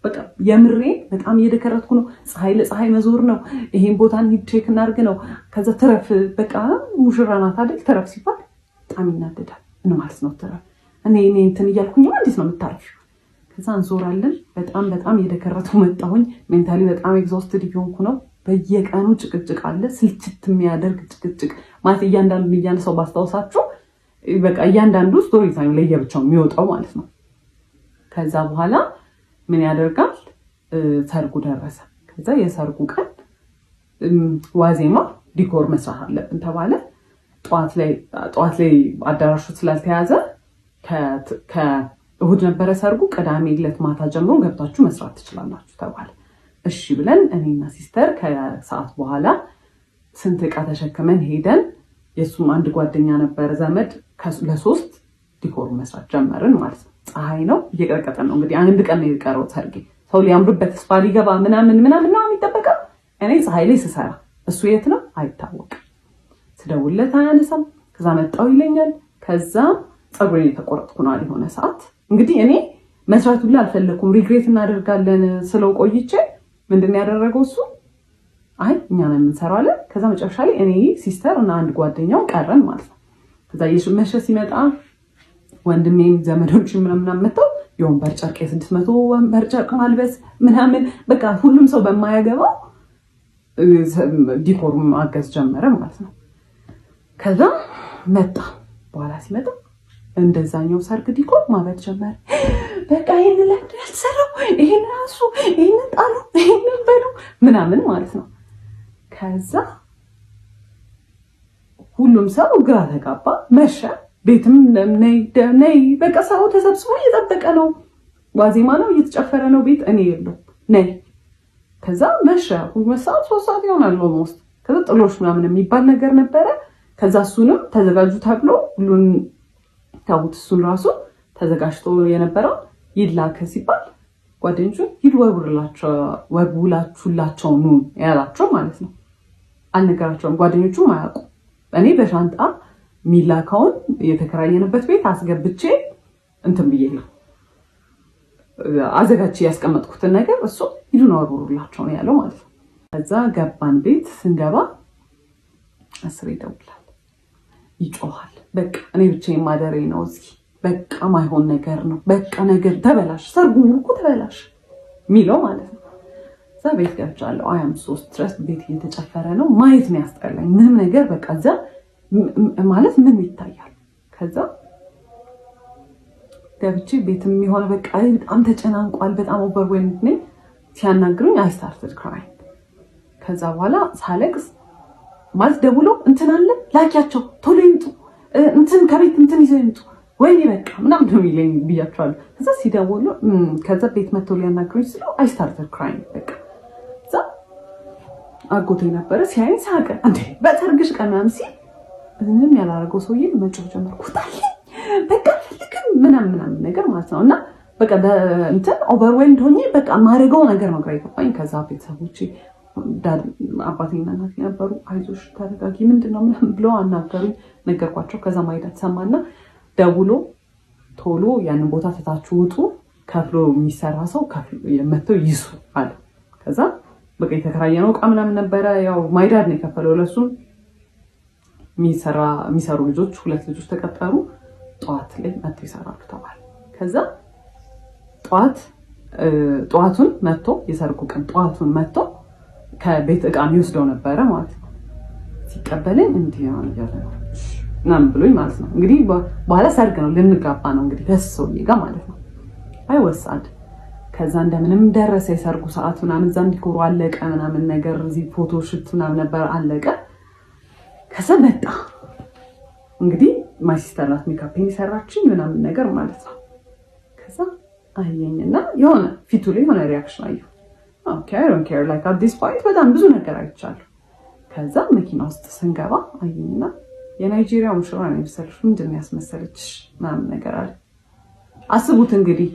በቃ የምሬ በጣም እየደከረትኩ ነው ፀሐይ ለፀሐይ መዞር ነው ይሄን ቦታ እንሂድ ቼክ እናድርግ ነው ከዛ ተረፍ በቃ ሙሽራ ናት አይደል ተረፍ ሲባል በጣም ይናደዳል ምን ማለት ነው ተረፍ እኔ እንትን እያልኩኝ እንዴት ነው የምታርፊው ከዛ እንዞራለን በጣም እየደከረትኩ መጣሁኝ ሜንታሊ በጣም ኤግዞስትድ እየሆንኩ ነው በየቀኑ ጭቅጭቅ አለ ስልችት የሚያደርግ ጭቅጭቅ ማለት እያንዳንዱ ሰው ባስታውሳችሁ በቃ እያንዳንዱ ስቶሪ ታይም ለየብቻው የሚወጣው ማለት ነው ከዛ በኋላ ምን ያደርጋል ሰርጉ ደረሰ ከዛ የሰርጉ ቀን ዋዜማ ዲኮር መስራት አለብን ተባለ ጧት ላይ አዳራሹ ስላልተያዘ ከእሁድ ነበረ ሰርጉ ቅዳሜ ዕለት ማታ ጀምሮ ገብታችሁ መስራት ትችላላችሁ ተባለ እሺ ብለን እኔና ሲስተር ከሰዓት በኋላ ስንት ዕቃ ተሸክመን ሄደን የሱም አንድ ጓደኛ ነበረ ዘመድ ለ3 ዲኮር መስራት ጀመርን ማለት ነው ፀሐይ ነው እየቀረቀጠን ነው እንግዲህ አንድ ቀን ነው የቀረው ሰርግ ሰው ሊያምርበት ስፓ ሊገባ ምናምን ነው የሚጠበቀው እኔ ፀሐይ ላይ ስሰራ እሱ የት ነው አይታወቅም ስደውልለት አያነሳም ከዛ መጣው ይለኛል ከዛ ፀጉሬን የተቆረጥኩ ነው የሆነ ሰዓት እንግዲህ እኔ መስራቱ ላይ አልፈለኩም ሪግሬት እናደርጋለን ስለው ቆይቼ ምንድነው ያደረገው እሱ አይ እኛ ነን የምንሰራው አለ ከዛ መጨረሻ ላይ እኔ ሲስተር እና አንድ ጓደኛው ቀረን ማለት ነው ከዛ የሽመሸ ሲመጣ ወንድሜም ዘመዶች ምናምን መጣው የወንበር ጨርቅ የ600 ወንበር ጨርቅ ማልበስ ምናምን በቃ ሁሉም ሰው በማያገባው ዲኮር ማገዝ ጀመረ ማለት ነው ከዛ መጣ በኋላ ሲመጣ እንደዛኛው ሰርግ ዲኮር ማለት ጀመረ በቃ ይሄን ለምን ሰራው ይሄን ራሱ ይሄን ጣሉ ይሄን በሉ ምናምን ማለት ነው ከዛ ሁሉም ሰው ግራ ተጋባ መሸ ቤትም ነይ በቃ ሰው ተሰብስቦ እየጠበቀ ነው ዋዜማ ነው እየተጨፈረ ነው ቤት እኔ የለው ነይ ከዛ መሸ 2 ሰዓት 3 ሰዓት ይሆናል ኦልሞስት ከዛ ጥሎሽ ምናምን የሚባል ነገር ነበረ ከዛ እሱንም ተዘጋጁ ተብሎ ሁሉን ታውት እሱን ራሱ ተዘጋጅቶ የነበረው ይላከ ሲባል ጓደኞቹ ወርውላችሁላቸው ነው ያላቸው ማለት ነው አልነገራቸውም ጓደኞቹ ማያውቁ እኔ በሻንጣ ሚላካውን የተከራየንበት ቤት አስገብቼ እንትን ብዬ ነው አዘጋጅቼ ያስቀመጥኩትን ነገር እሱ ይሉን ወርውላቸው ነው ያለው ማለት ነው ከዛ ገባን ቤት ስንገባ አስሬ ይደውላል ይጮሃል በቃ እኔ ብቻዬን ማደሬ ነው እዚህ በቃ ማይሆን ነገር ነው በቃ ነገር ተበላሽ ሰርጉ እኮ ተበላሽ ሚለው ማለት ነው እዛ ቤት ገብቻለሁ አያም 3 ድረስ ቤት እየተጨፈረ ነው ማየት ነው ያስጠላኝ ምንም ነገር በቃ እዛ ማለት ምን ይታያል ከዛ ገብቼ ቤትም ይሆነ በቃ በጣም ተጨናንቋል በጣም ኦቨርዌልምድ ነኝ ሲያናግሩኝ I started crying ከዛ በኋላ ሳለቅስ ማለት ደውሎ እንትን አለ ላኪያቸው ቶሎ ይምጡ እንትን ከቤት እንትን ይዘው ይምጡ ወይኔ በቃ ምናምን ነው የሚለኝ ብያቸዋለሁ ከዛ ሲደውሉ ከዛ ቤት መጥቶ ሊያናግሩኝ ስለው I started crying በቃ እዛ አጎቴ ነበረ ሲያይ ሳቀ እንዴ በሰርግሽ ቀን ምናምን ሲል ምንም ያላረገው ሰውዬ መጮህ ጀመርኩታል በቃ ፍልክም ምናምን ነገር ማለት ነው እና በቃ እንትን ኦቨርዌልምድ ሆኜ በቃ ማረገው ነገር ነው ግራ ይገባኝ ከዛ ቤተሰቦቼ አባቴና እናቴ ነበሩ አይዞሽ ተረጋጊ ምንድነው ምናምን ብለው አናገሩኝ ነገርኳቸው ከዛ ማይዳት ሰማና ደውሎ ቶሎ ያንን ቦታ ተታችሁ ውጡ ከፍሎ የሚሰራ ሰው ከፍሎ የመተው ይሱ አለ። ከዛ በቃ የተከራየነው ዕቃ ምናምን ነበረ። ያው ማይዳድ ነው የከፈለው ለሱም። የሚሰሩ ልጆች 2 ልጆች ተቀጠሩ። ጠዋት ላይ መጥተው ይሰራሉ ተባለ። ከዛ ጠዋቱን መጥቶ የሰርጉ ቀን ጠዋቱን መጥቶ ከቤት ዕቃ የሚወስደው ነበረ ማለት ነው። ሲቀበለኝ እንዲህ ነው ያለ ነው ምናምን ብሎኝ ማለት ነው። እንግዲህ በኋላ ሰርግ ነው ልንጋባ ነው እንግዲህ ከሰውዬ ጋር ማለት ነው። አይወሳድ ከዛ እንደምንም ደረሰ የሰርጉ ሰዓት ምናምን እዛ ዲኮሩ አለቀ ምናምን ነገር እዚህ ፎቶ ሹት ምናምን ነበር አለቀ። ከዛ መጣ እንግዲህ ማይ ሲስተር ናት ሜካፕን ይሰራችኝ ምናምን ነገር ማለት ነው። ከዛ አየኝና የሆነ ፊቱ ላይ የሆነ ሪአክሽን አየሁ። ኦኬ አይ ዶንት ኬር ላይክ አት ዲስ ፖይንት በጣም ብዙ ነገር አይቻለሁ። ከዛ መኪና ውስጥ ስንገባ አየኝና የናይጄሪያ ሙሽራ ነው የመሰለሽ ምንድን ነው ያስመሰለችሽ ምናምን ነገር አለ። አስቡት እንግዲህ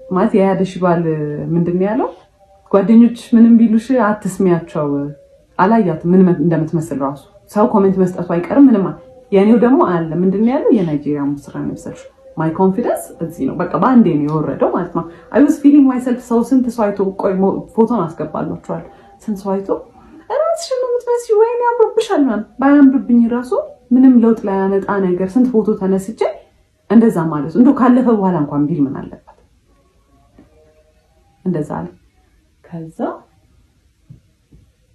ማለት የያደሽ ባል ምንድን ነው ያለው? ጓደኞች ምንም ቢሉሽ አትስሚያቸው። አላያት ምን እንደምትመስል ራሱ ሰው ኮሜንት መስጠቱ አይቀርም ምንም። የኔው ደግሞ አለ ምንድን ነው ያለው? የናይጄሪያ ሙሽራ ነው የመሰለሽ። ማይ ኮንፊደንስ እዚህ ነው በቃ በአንዴ ነው የወረደው ማለት ነው። አይ ዋዝ ፊሊንግ ማይሰልፍ። ሰው ስንት ሰው አይቶ ቆይ ፎቶን አስገባላችኋል። ስንት ሰው አይቶ ራስሽን ነው የምትመስዪው ወይኔ ያምርብሻል ምናምን። ባያምርብኝ ራሱ ምንም ለውጥ ላይ ያመጣ ነገር ስንት ፎቶ ተነስቼ እንደዛ ማለት እንደው ካለፈ በኋላ እንኳን ቢል ምን አለበት? እንደዛ አለ። ከዛ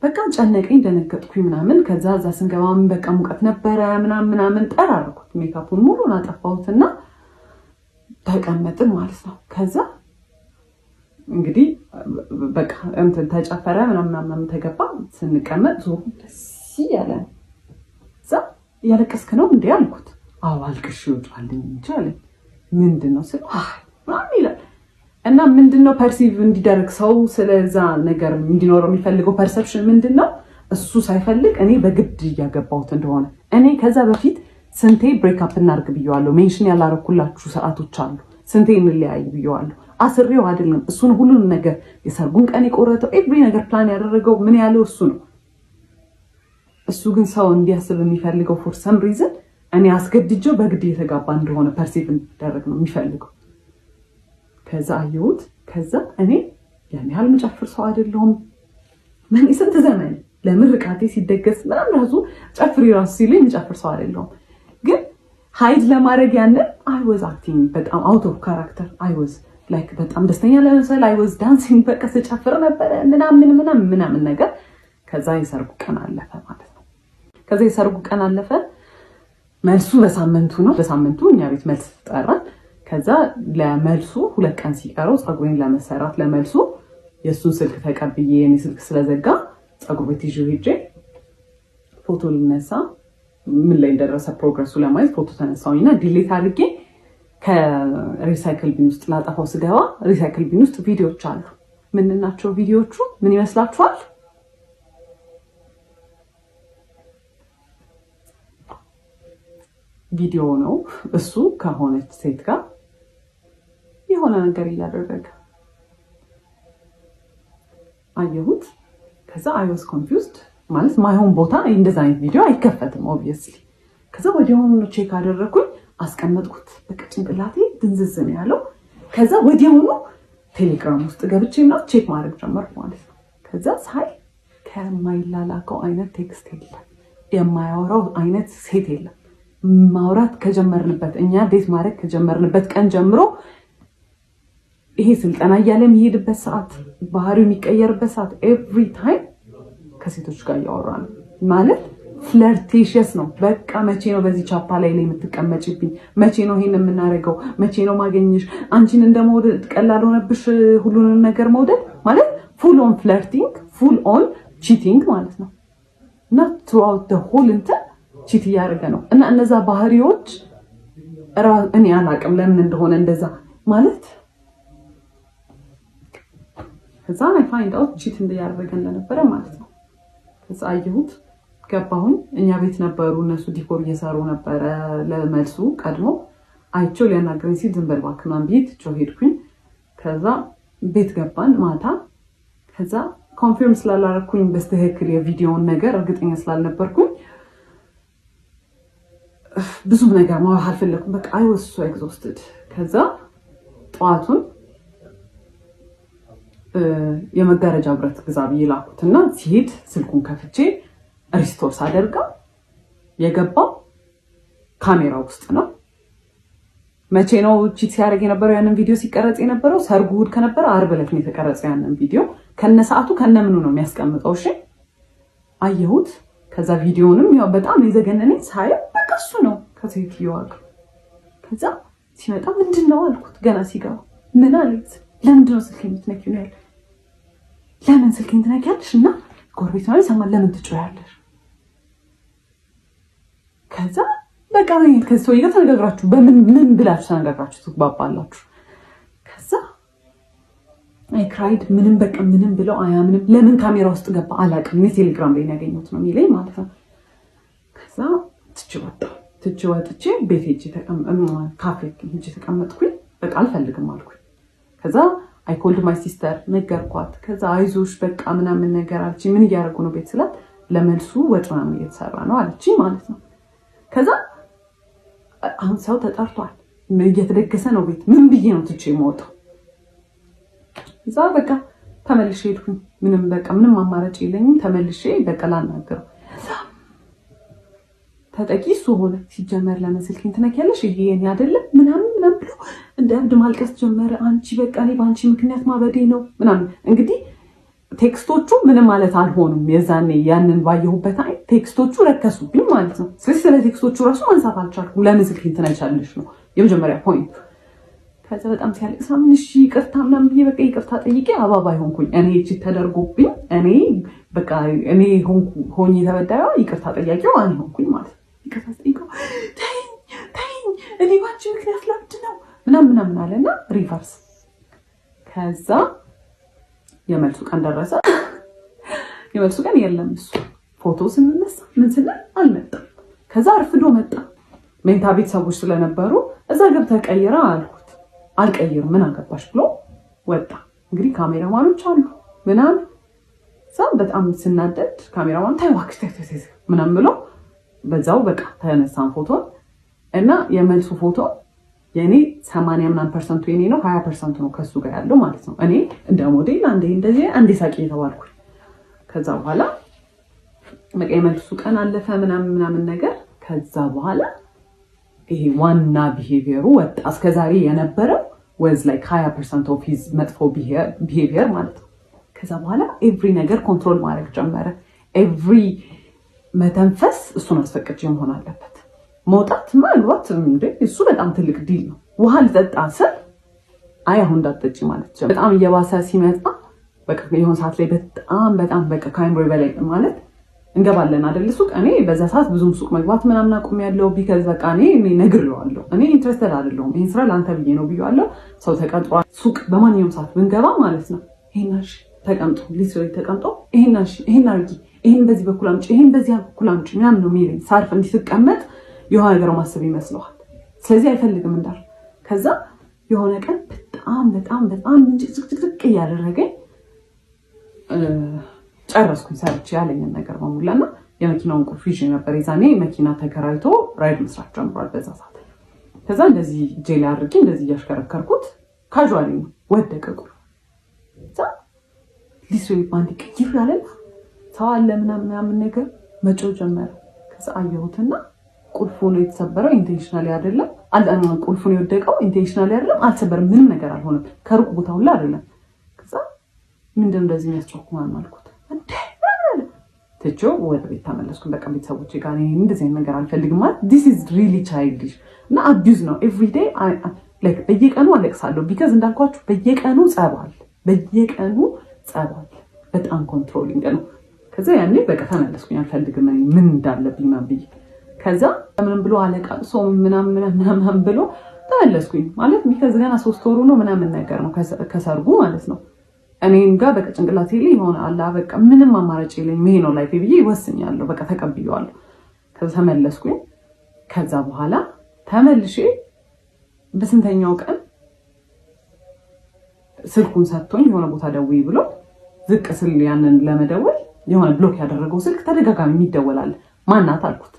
በቃ ጨነቀኝ፣ ደነገጥኩኝ ምናምን። ከዛ እዛ ስንገባም በቃ ሙቀት ነበረ ምናምን ጠራርኩት። ሜካፑን ሙሉን አጠፋሁትና ተቀመጥን ማለት ነው። ከዛ እንግዲህ በቃ እንትን ተጨፈረ ምናምን ተገባ። ስንቀመጥ ዞሩ ደስ ያለ እዛ እያለቀስክ ነው እንዴ አልኩት። አዎ አልቅሽ ይወጣልኝ እንጂ አለኝ። ምንድነው ስለ ምናምን ይላል። እና ምንድነው ፐርሲቭ እንዲደረግ ሰው ስለዛ ነገር እንዲኖረው የሚፈልገው ፐርሰፕሽን ምንድነው? እሱ ሳይፈልግ እኔ በግድ እያገባሁት እንደሆነ። እኔ ከዛ በፊት ስንቴ ብሬክ አፕ እናድርግ ብየዋለሁ። ሜንሽን ያላረኩላችሁ ሰዓቶች አሉ። ስንቴ እንለያይ ብየዋለሁ። አስሬው አይደለም እሱን ሁሉን ነገር የሰርጉን ቀን የቆረጠው ኤቭሪ ነገር ፕላን ያደረገው ምን ያለው እሱ ነው። እሱ ግን ሰው እንዲያስብ የሚፈልገው ፎር ሰም ሪዝን እኔ አስገድጄው በግድ የተጋባ እንደሆነ ፐርሲቭ እንዲደረግ ነው የሚፈልገው። ከዛ አየሁት። ከዛ እኔ ያን ያህል የምጨፍር ሰው አይደለሁም። ምን ስንት ዘመን ለምርቃቴ ሲደገስ ምናምን ራሱ ጨፍሪ ራሱ ሲለኝ የምጨፍር ሰው አይደለሁም። ግን ሃይድ ለማድረግ ያንን አይ ዋዝ አክቲንግ በጣም አውት ኦፍ ካራክተር። አይ ዋዝ ላይክ በጣም ደስተኛ ለመሰል አይ ዋዝ ዳንሲንግ በቃ ስጨፍር ነበረ ምናምን ነገር። ከዛ የሰርጉ ቀን አለፈ ማለት ነው። ከዛ የሰርጉ ቀን አለፈ። መልሱ በሳምንቱ ነው። በሳምንቱ እኛ ቤት መልስ ተጠራን። ከዛ ለመልሱ 2 ቀን ሲቀረው ፀጉሬን ለመሰራት ለመልሱ የሱን ስልክ ተቀብዬ የኔ ስልክ ስለዘጋ ፀጉር ቤት ይዤ ሄጄ ፎቶ ልነሳ ምን ላይ እንደደረሰ ፕሮግረሱ ለማየት ፎቶ ተነሳውኝና ዲሌት አድርጌ ከሪሳይክል ቢን ውስጥ ላጠፋው ስገባ ሪሳይክል ቢን ውስጥ ቪዲዮዎች አሉ። ምን ናቸው ቪዲዮዎቹ? ምን ይመስላችኋል? ቪዲዮ ነው። እሱ ከሆነች ሴት ጋር የሆነ ነገር እያደረገ አየሁት። ከዛ አይ ዋዝ ኮንፊውዝድ ማለት ማይሆን ቦታ እንደዛ አይነት ቪዲዮ አይከፈትም ኦብቪየስሊ። ከዛ ወዲያውኑ ቼክ አደረኩኝ፣ አስቀመጥኩት። በቃ ጭንቅላቴ ድንዝዝ ነው ያለው። ከዛ ወዲያውኑ ቴሌግራም ውስጥ ገብቼ እና ቼክ ማድረግ ጀመርኩ ማለት ነው። ከዛ ሳይ ከማይላላከው አይነት ቴክስት የለም፣ የማያወራው አይነት ሴት የለም። ማውራት ከጀመርንበት እኛ ዴት ማድረግ ከጀመርንበት ቀን ጀምሮ ይሄ ስልጠና እያለ የሚሄድበት ሰዓት፣ ባህሪው የሚቀየርበት ሰዓት ኤቭሪ ታይም ከሴቶች ጋር እያወራ ነው ማለት ፍለርቴሽስ ነው። በቃ መቼ ነው በዚህ ቻፓ ላይ የምትቀመጭብኝ? መቼ ነው ይሄን የምናደርገው? መቼ ነው ማገኘሽ? አንቺን እንደመውደድ ቀላል ሆነብሽ ሁሉንም ነገር መውደድ ማለት ፉል ኦን ፍለርቲንግ፣ ፉል ኦን ቺቲንግ ማለት ነው። እና ትሩአውት ዘ ሆል እንትን ቺት እያደረገ ነው። እና እነዛ ባህሪዎች እኔ አላቅም ለምን እንደሆነ እንደዛ ማለት ከዛ አይ ፋይንድ አውት ቺት እያደረገ እንደነበረ ማለት ነው። ከዛ አየሁት፣ ገባሁኝ። እኛ ቤት ነበሩ እነሱ ዲኮር እየሰሩ ነበረ። ለመልሱ ቀድሞ አይቼው ሊያናገረኝ ሲል ዝም በል እባክህ ምናምን ብዬ ትቼው ሄድኩኝ። ከዛ ቤት ገባን ማታ። ከዛ ኮንፊርም ስላላረኩኝ በስተክክል የቪዲዮውን ነገር እርግጠኛ ስላልነበርኩኝ ብዙ ነገር ማውራት አልፈለኩም። በቃ አይ ዋዝ ሶ ኤግዞስትድ። ከዛ ጠዋቱን የመጋረጃ ብረት ግዛ ብዬ ላኩትና ሲሄድ ስልኩን ከፍቼ ሪስቶር ሳደርጋ የገባው ካሜራ ውስጥ ነው። መቼ ነው ቺት ሲያደርግ የነበረው? ያንን ቪዲዮ ሲቀረጽ የነበረው ሰርጉ እሑድ ከነበረ ዓርብ ዕለት ነው የተቀረጸው። ያንን ቪዲዮ ከነሰዓቱ ከነምኑ ነው የሚያስቀምጠው። እሺ አየሁት። ከዛ ቪዲዮንም ያው በጣም የዘገነነኝ ሳየው በቃ እሱ ነው ከሴትዮዋ ጋር። ከዛ ሲመጣ ምንድነው አልኩት። ገና ሲገባ ምን አለች? ለምንድን ነው ስልኬን የምትነኪው ነው ያለ። ለምን ስልኬን ትነኪያለሽ? እና ጎረቤት ነው ይሰማል፣ ለምን ትጮያለሽ? ከዛ በቃ ከሰው ይገ ተነጋግራችሁ ምን ብላችሁ ተነጋግራችሁ ትግባባላችሁ። ከዛ አይ ክራይድ ምንም በቃ ምንም ብለው አያምንም። ለምን ካሜራ ውስጥ ገባ አላውቅም። እኔ ቴሌግራም ላይ ያገኘሁት ነው የሚለኝ ማለት ነው። ከዛ ትቼ ወጥቼ ቤት ሄጄ ካፌ ሄጄ ተቀመጥኩኝ። በቃ አልፈልግም አልኩኝ። ከዛ አይ ኮልድ ማይ ሲስተር ነገርኳት። ከዛ አይዞሽ በቃ ምናምን ነገር አለችኝ። ምን እያደረጉ ነው ቤት ስላት ለመልሱ ወጥ ምናምን እየተሰራ ነው አለችኝ ማለት ነው። ከዛ አሁን ሰው ተጠርቷል፣ እየተደገሰ ነው ቤት። ምን ብዬ ነው ትቼ የምወጣው? እዛ በቃ ተመልሼ ሄድኩኝ። ምንም አማራጭ የለኝም። ተመልሼ በቃ ላናገረው። ተጠቂ እሱ ሆነ። ሲጀመር ለምን ስልኬን ትነኪያለሽ? ይሄ የኔ አይደለም ምናምን ብሎ እንደ እብድ ማልቀስ ጀመረ። አንቺ በቃ እኔ በአንቺ ምክንያት ማበዴ ነው ምናምን። እንግዲህ ቴክስቶቹ ምንም ማለት አልሆኑም። የዛኔ ያንን ባየሁበት አይ ቴክስቶቹ ረከሱብኝ ማለት ነው። ስለዚህ ስለ ቴክስቶቹ ራሱ ማንሳት አልቻልኩም። ለምን ስልኬን ትነኪያለሽ ነው የመጀመሪያ ፖይንት። ከዛ በጣም ሲያለቅስ እሺ ይቅርታ ምናምን ብዬ በቃ ይቅርታ ጠይቄ አባባይ ሆንኩኝ። እኔ እቺ ተደርጎብኝ እኔ በቃ እኔ ሆኜ ተበዳዩ ይቅርታ ጠያቂው እኔ ሆንኩኝ ማለት ነው። ይቅርታ ጠይቀው ተይኝ እኔ ባንቺ ምክንያት ላብድ ነው ምናምን አለና ሪቨርስ። ከዛ የመልሱ ቀን ደረሰ። የመልሱ ቀን የለም። እሱ ፎቶ ስንነሳ ምን ስንል አልመጣም። ከዛ አርፍዶ መጣ። ሜንታ ቤት ሰዎች ስለነበሩ እዛ ገብተህ ቀይራ አልኩት። አልቀይርም ምን አገባሽ ብሎ ወጣ። እንግዲህ ካሜራማኖች አሉ ምናምን። እዛ በጣም ስናደድ ካሜራማን ታይዋክስ ምናምን ብሎ በዛው በቃ ተነሳን ፎቶ እና የመልሱ ፎቶ የኔ 80% የኔ ነው፣ 20% ነው ከሱ ጋር ያለው ማለት ነው። እኔ እንደ ሞዴል አንዴ ሳቂ የተባልኩ። ከዛ በኋላ በቃ የመልሱ ቀን አለፈ ምናምን ነገር። ከዛ በኋላ ይሄ ዋና ቢሄቪየሩ ወጣ። እስከዛሬ የነበረው was like 20% of his መጥፎ ቢሄቪየር ማለት ነው። ከዛ በኋላ ኤቭሪ ነገር ኮንትሮል ማድረግ ጀመረ። ኤቭሪ መተንፈስ እሱን አስፈቅጄ መሆን አለበት። መውጣት ማግባት እንዴ እሱ በጣም ትልቅ ዲል ነው። ውሃ ልጠጣ ስል አይ አሁን እንዳትጠጪ ማለት ጀመረ። በጣም እየባሰ ሲመጣ በቃ የሆነ ሰዓት ላይ በጣም በቃ ካይምሮ በላይ ማለት እንገባለን አይደል ሱቅ። እኔ በዛ ሰዓት ብዙም ሱቅ መግባት ምናምን አቁሜያለሁ። ቢካዝ በቃ እኔ ነግሬዋለሁ። እኔ ኢንትረስትድ አይደለሁም። ይሄን ስራ ላንተ ብዬ ነው ብዬዋለሁ። ሰው ተቀጥሯል ሱቅ በማንኛውም ሰዓት ብንገባ ማለት ነው። ይሄናሽ ተቀምጦ ሊስሪ ተቀምጦ ይሄናሽ ይሄን አርጊ፣ ይሄን በዚህ በኩል አምጪ፣ ይሄን በዚህ በኩል አምጪ ምናምን ነው የሚለኝ። ሳርፍ እንዲስቀመጥ የሆነ ነገር ማሰብ ይመስለዋል። ስለዚህ አይፈልግም እንዳል። ከዛ የሆነ ቀን በጣም ጭቅጭቅ እያደረገኝ ጨረስኩኝ። ሰርቼ ያለኝን ነገር በሙላና የመኪናውን ቁልፍ ይዤ ነበር። የዛኔ መኪና ተከራይቶ ራይድ መስራት ጀምሯል በዛ ሰዓት። ከዛ እንደዚህ ጄል አድርጌ እንደዚህ እያሽከረከርኩት ካዥዋሊ ነው ወደቀ ቁልፍ። ከዛ ሊስሪ ባንዲ ቅይር ያለ ሰው አለ ምናምን ነገር መጮህ ጀመረ። ከዛ አየሁትና ቁልፉን የተሰበረው ኢንቴንሽናሊ አይደለም። ቁልፉን የወደቀው ኢንቴንሽናሊ አይደለም። አልተሰበረም። ምንም ነገር አልሆነም። ከሩቅ ቦታ ሁላ አይደለም። ከዛ ምንድነው እንደዚህ የሚያስጨኩ ማን አልኩት። ትቼው ወደ ቤት ተመለስኩኝ። በቃ ቤተሰቦቼ ጋር እንደዚህ ነገር አልፈልግም ማለት this is really childish እና abuse ነው። every day like በየቀኑ አለቅሳለሁ። ቢካዝ እንዳልኳችሁ በየቀኑ ጸባል በጣም ኮንትሮሊንግ ነው። ከዛ ያኔ በቃ ተመለስኩኝ። አልፈልግም ምን እንዳለብኝ ማብይ። ከዛ ምንም ብሎ አለቃቅሶ ምናምን ብሎ ተመለስኩኝ ማለት ቢካዝ ገና 3 ወሩ ነው ምናምን ነገር ነው ከሰርጉ ማለት ነው። እኔም ጋር በቃ ጭንቅላቴ ላይ ሆነ አላ በቃ ምንም አማራጭ የለኝም ይሄ ነው ላይፍ ብዬ ወስኛለሁ። በቃ ተቀብዬዋለሁ። ከዛ ተመለስኩኝ። ከዛ በኋላ ተመልሼ በስንተኛው ቀን ስልኩን ሰጥቶኝ የሆነ ቦታ ደውይ ብሎ ዝቅ ስል ያንን ለመደወል የሆነ ብሎክ ያደረገው ስልክ ተደጋጋሚ የሚደወላል። ማናት አልኩት።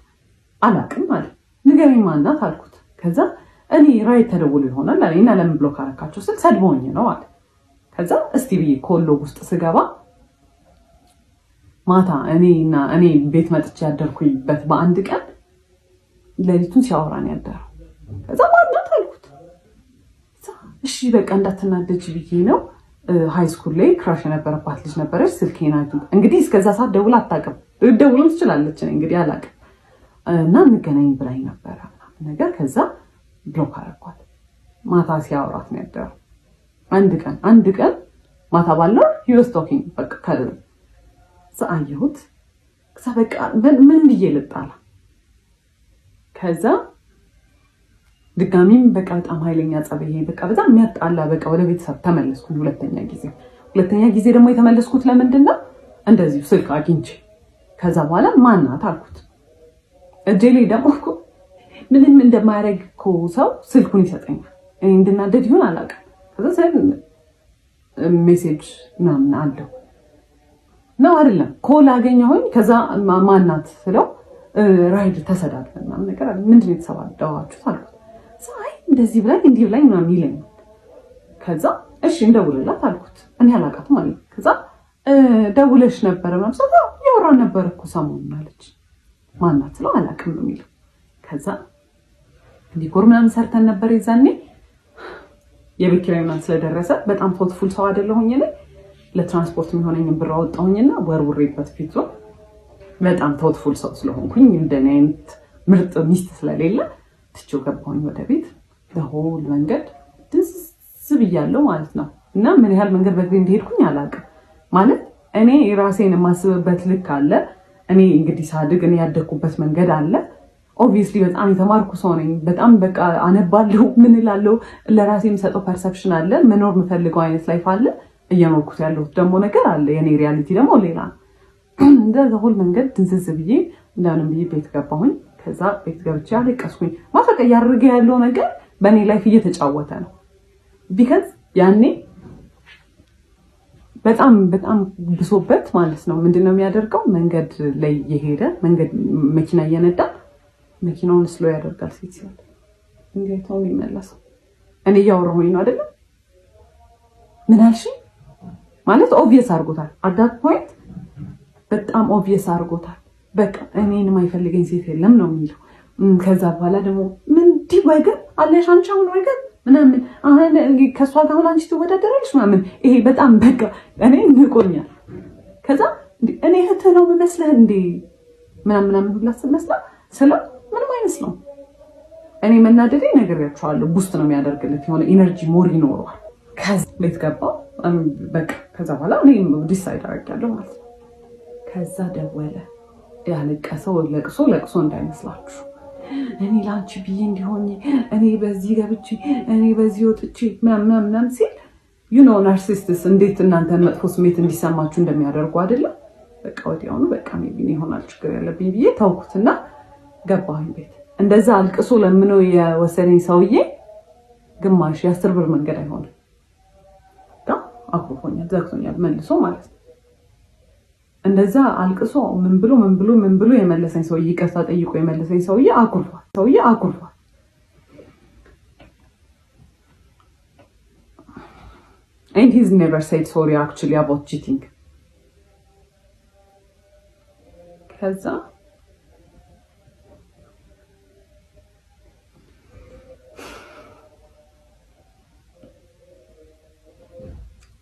አላቅም ማለት ንገረኝ ማናት አልኩት። ከዛ እኔ ራይት ተደውሎ ይሆናል አለኝና ለምን ብሎክ አረካቸው ስል ሰድቦኝ ነው አለ። ከዛ እስቲ ብዬ ኮሎ ውስጥ ስገባ ማታ እኔ ቤት መጥቼ ያደርኩበት በአንድ ቀን ሌሊቱን ሲያወራን ያደረው። ከዛ ማናት አልኩት። እሺ በቃ እንዳትናደጅ ብዬ ነው። ሃይ ስኩል ላይ ክራሽ የነበረባት ልጅ ነበረች። ስልኬን አግኝታ እንግዲህ እስከዛ ሰዓት ደውላ አታውቅም። ደውልም ትችላለች እንግዲህ አላውቅም። እና እንገናኝ ብላኝ ነበረ ነገር። ከዛ ብሎክ አደረኳት። ማታ ሲያወራት ነው ያደረው። አንድ ቀን ማታ ባለው he was talking በቃ አየሁት። ከዛ በቃ ምን ብዬ ልጣላ። ከዛ ድጋሚም በቃ በጣም ኃይለኛ ጸበይ በቃ በጣም የሚያጣላ በቃ ወደ ቤተሰብ ተመለስኩ። ሁለተኛ ጊዜ ደግሞ የተመለስኩት ለምንድን ነው? እንደዚሁ ስልክ አግኝቼ ከዛ በኋላ ማናት አልኩት። እጄ ላይ ደግሞ ምንም እንደማያደርግ እኮ ሰው ስልኩን ይሰጠኛል። እኔ እንድናደድ ይሁን አላውቅም። ከዛ ሜሴጅ ምናምን አለው ነው አይደለም ኮል አገኘሁኝ። ከዛ ማናት ስለው ራይድ ተሰዳድለን ምናምን ነገር አለ። ምንድን ነው የተሰዳደባችሁት አልኩት። ሳይ እንደዚህ ብላኝ እንዲህ ብላኝ ምናምን ይለኛል። ከዛ እሺ እንደውልላት አልኩት። እኔ አላውቃትም ማለት ነው። ከዛ ደውለሽ ነበረ ምናምን ሰው ያወራን ነበር እኮ ሰሞኑን አለች። ማናት ስለው አላውቅም ነው የሚለው። ከዛ ዲኮር ምናምን ሰርተን ነበር የዛኔ የቤት ኪራይ ምናምን ስለደረሰ በጣም ቶትፉል ሰው አይደለሁኝ እኔ። ለትራንስፖርት የሚሆነኝ ብር አወጣሁኝና ወርውሬበት ፊቱ በጣም ቶትፉል ሰው ስለሆንኩኝ እንደኔ አይነት ምርጥ ሚስት ስለሌለ ትቼው ገባሁኝ ወደ ቤት። ለሆል መንገድ ድዝ ብያለሁ ማለት ነው። እና ምን ያህል መንገድ በእግሬ እንደሄድኩኝ አላውቅም። ማለት እኔ ራሴን የማስብበት ልክ አለ። እኔ እንግዲህ ሳድግ እኔ ያደግኩበት መንገድ አለ። ኦብቪየስሊ በጣም የተማርኩ ሰው ነኝ። በጣም በቃ አነባለሁ፣ ምን እላለሁ፣ ለራሴ የምሰጠው ፐርሰፕሽን አለ። መኖር የምፈልገው አይነት ላይፍ አለ። እየኖርኩት ያለሁት ደግሞ ነገር አለ። የኔ ሪያሊቲ ደግሞ ሌላ ነው። እንደዛ ሁሉ መንገድ ድንዝዝ ብዬ እንደምንም ብዬ ቤት ገባሁኝ። ከዛ ቤት ገብቼ አለቀስኩኝ። ማፈቀ ያርገ ያለው ነገር በእኔ ላይፍ እየተጫወተ ነው። ቢካዝ ያኔ በጣም ብሶበት ማለት ነው። ምንድነው የሚያደርገው? መንገድ ላይ የሄደ መንገድ መኪና እየነዳ መኪናውን ስሎ ያደርጋል። ሴት ሲል እንዴት ነው የሚመለሰው? እኔ እያወራሁኝ ነው አይደለም? ምን አልሽ ማለት ኦብቪየስ አድርጎታል። አዳት ፖይንት በጣም ኦብቪየስ አድርጎታል። በቃ እኔን የማይፈልገኝ ሴት የለም ነው የሚለው። ከዛ በኋላ ደግሞ ምን ዲ ወገን አለሽ አንቺ አሁን ወገን ምናምን አሁን ከሷ ጋር አሁን አንቺ ትወዳደራለሽ ምናምን። ይሄ በጣም በቃ እኔ ንቆኛል። ከዛ እኔ እህት ነው የምመስልህ እንዴ ምናምን ሁላ መስላ ስለው ምንም አይመስለው። እኔ መናደዴ ነግሬያቸዋለሁ። ቡስት ነው የሚያደርግለት የሆነ ኢነርጂ ሞር ይኖረዋል። ከዛ ቤት ገባሁ በቃ። ከዛ በኋላ እኔ ዲሳይድ አደረጋለሁ ማለት ነው። ከዛ ደወለ። ያለቀሰው ለቅሶ እንዳይመስላችሁ እኔ ላንቺ ብዬ እንዲሆን እኔ በዚህ ገብቼ እኔ በዚህ ወጥቼ ምናምን ሲል ናርሲስቲስ እንዴት እናንተን መጥፎ ስሜት እንዲሰማችሁ እንደሚያደርጉ አይደለም። በቃ ወዲያውኑ በቃ ሜቢ ይሆናል ችግር ያለብኝ ብዬ ታውኩትና ገባሁኝ ቤት። እንደዛ አልቅሶ ለምነው የወሰደኝ ሰውዬ ግማሽ የ10 ብር መንገድ አይሆንም። አኩርፎኛል፣ ዘግቶኛል መልሶ ማለት ነው። እንደዛ አልቅሶ ምን ብሎ የመለሰኝ ሰውዬ ይቅርታ ጠይቆ የመለሰኝ ሰውዬ አኩርፏል። And he's never said sorry actually about cheating.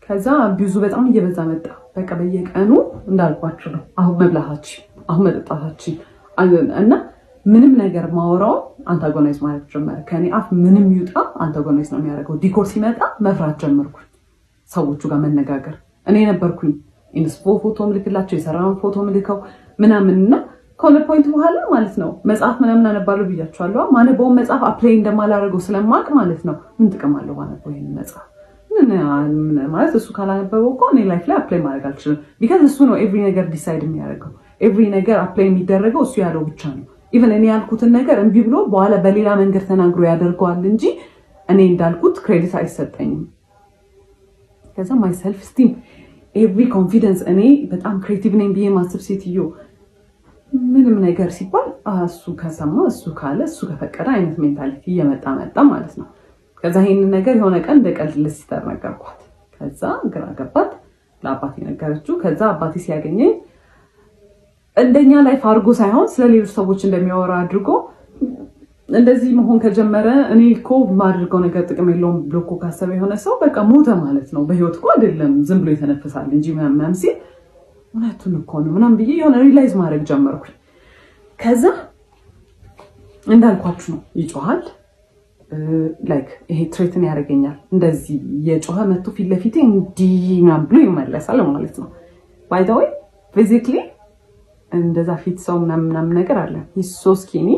ከዛ ብዙ በጣም እየበዛ መጣ። በቃ በየቀኑ እንዳልኳችሁ ነው። አሁን መብላታችን፣ አሁን መጠጣታችን እና ምንም ነገር ማወራው አንታጎናይዝ ማለት ጀመረ። ከኔ አፍ ምንም ይውጣ አንታጎናይዝ ነው የሚያደርገው። ዲኮር ሲመጣ መፍራት ጀመርኩ። ሰዎቹ ጋር መነጋገር እኔ ነበርኩኝ ኢንስፖ ፎቶ ምልክላቸው የሰራውን ፎቶ ምልከው ምናምንና ከሆነ ፖይንት በኋላ ማለት ነው መጽሐፍ ምናምን አነባለሁ ብያቸዋለሁ። ማነበው መጽሐፍ አፕላይ እንደማላደርገው ስለማቅ ማለት ነው ምን ጥቅም አለው ማነበው ይሄን መጽሐፍ ማለት እሱ ካላነበበው እኮ እኔ ላይፍ ላይ አፕላይ ማድረግ አልችልም። ቢካዝ እሱ ነው ኤቭሪ ነገር ዲሳይድ የሚያደርገው። ኤቭሪ ነገር አፕላይ የሚደረገው እሱ ያለው ብቻ ነው። ኢቨን እኔ ያልኩትን ነገር እምቢ ብሎ በኋላ በሌላ መንገድ ተናግሮ ያደርገዋል እንጂ እኔ እንዳልኩት ክሬዲት አይሰጠኝም። ከዛ ማይ ሰልፍ ስቲም ኤቭሪ ኮንፊደንስ እኔ በጣም ክሬቲቭ ነኝ ብዬ ማስብ ሴትዮ ምንም ነገር ሲባል እሱ ከሰማ እሱ ካለ እሱ ከፈቀደ አይነት ሜንታሊቲ እየመጣ ማለት ነው። ከዛ ይሄንን ነገር የሆነ ቀን እንደ ቀልድ ልስተር ነገርኳት። ከዛ ግራ ገባት። ለአባቴ ነገረችው። ከዛ አባቴ ሲያገኘኝ እንደኛ ላይፍ አድርጎ ሳይሆን ስለሌሎች ሰዎች እንደሚያወራ አድርጎ እንደዚህ መሆን ከጀመረ እኔ እኮ ማድርገው ነገር ጥቅም የለውም ብሎ እኮ ካሰበ የሆነ ሰው በቃ ሞተ ማለት ነው። በህይወት እኮ አይደለም ዝም ብሎ የተነፈሳል እንጂ ምናምን ሲል እውነቱን እኮ ነው ምናምን ብዬ የሆነ ሪላይዝ ማድረግ ጀመርኩኝ። ከዛ እንዳልኳችሁ ነው ይጮሃል፣ ላይክ ይሄ ትሬትን ያደርገኛል። እንደዚህ የጮኸ መጥቶ ፊት ለፊቴ እንዲህ ምናምን ብሎ ይመለሳል ማለት ነው። ባይ ዘ ወይ ፊዚክሊ እንደዛ ፊት ሰው ምናምን ነገር አለ ሶ ስኪኒ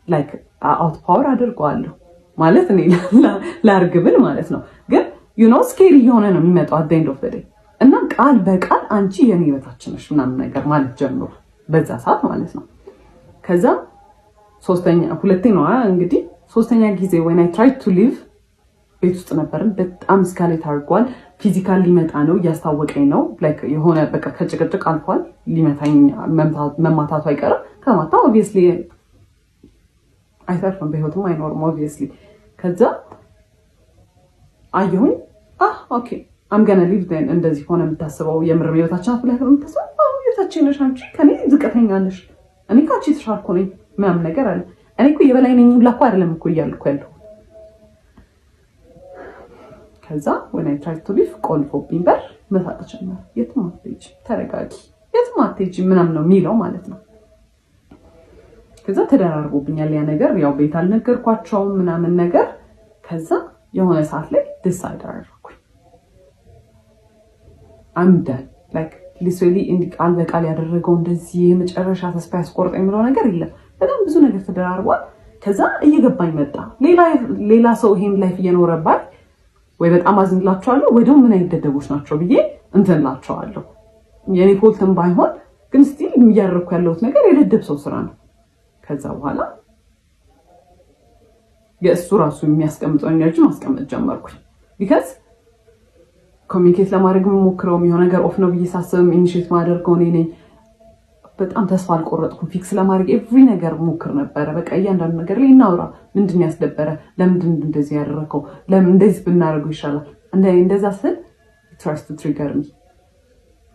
ላይክ አውት ፓወር አድርገዋለሁ ማለት እኔ ላርግብል ማለት ነው። ግን ዩ ኖ ስኬሪ የሆነ ነው የሚመጣው አት ዘ ኤንድ ኦፍ ዘ ዴይ እና ቃል በቃል አንቺ የኔ በታች ነሽ ምናምን ነገር ማለት ጀምሮ በዛ ሰዓት ማለት ነው። ከዛ ሁለቴ ነው እንግዲህ ሶስተኛ ጊዜ when I tried to leave ቤት ውስጥ ነበርን። በጣም ስካሌት አድርጓል። ፊዚካል ሊመጣ ነው እያስታወቀኝ ነው። ላይክ የሆነ በቃ ከጭቅጭቅ አልፏል። ሊመታኝ መማታቱ አይቀርም። ከማታ ኦብቪየስሊ አይተርፍም፣ በህይወትም አይኖርም ኦብቪየስሊ። ከዛ አየሁኝ ኦኬ I'm gonna leave then እንደዚህ ሆነ የምታስበው የምር ህይወታችን አፍላ የምታስበው ህይወታችን ነሽ አንቺ ከኔ ዝቅተኛ ነሽ፣ እኔ ካንቺ ተሻልኩ ነኝ ምናምን ነገር አለ። እኔ እኮ የበላይ ነኝ ሁላ እኮ አይደለም እኮ እያልኩ ያለው። ከዛ when I tried to leave ቆልፎብኝ በር መሳቅ ጀመረ። የትም አትሄጂ፣ ተረጋጊ፣ የትም አትሄጂ ምናምን ነው የሚለው ማለት ነው። ከዛ ተደራርቦብኛል ያ ነገር። ያው ቤት አልነገርኳቸውም ምናምን ነገር። ከዛ የሆነ ሰዓት ላይ ዲሳይድ አደረኩኝ አምዳን ላይክ ሊትራሊ እንዲ ቃል በቃል ያደረገው እንደዚህ የመጨረሻ ተስፋ ያስቆርጥ የሚለው ነገር የለም። በጣም ብዙ ነገር ተደራርቧል። ከዛ እየገባኝ መጣ ሌላ ሰው ይሄን ላይፍ እየኖረባት ወይ በጣም አዝንላቸዋለሁ ወይ ደግሞ ምን አይነት ደደቦች ናቸው ብዬ እንትንላቸዋለሁ። የኔ ፎልትም ባይሆን ግን ስቲል እያደረኩ ያለሁት ነገር የደደብ ሰው ስራ ነው። ከዛ በኋላ የእሱ ራሱ የሚያስቀምጠው ኤነርጂ ማስቀመጥ ጀመርኩኝ። ቢካዝ ኮሚኒኬት ለማድረግ የምሞክረው የሆነ ነገር ኦፍ ነው ብዬ ሳስብም ኢኒሼት ማደርገው እኔ ነኝ። በጣም ተስፋ አልቆረጥኩም። ፊክስ ለማድረግ ኤቭሪ ነገር ሞክር ነበረ። በቃ እያንዳንዱ ነገር ላይ እናውራ። ምንድን ያስደበረ? ለምንድን እንደዚህ ያደረከው? ለምን እንደዚህ ብናደርገው ይሻላል? እንደዛ ስል ትራስት ትሪገር ሚ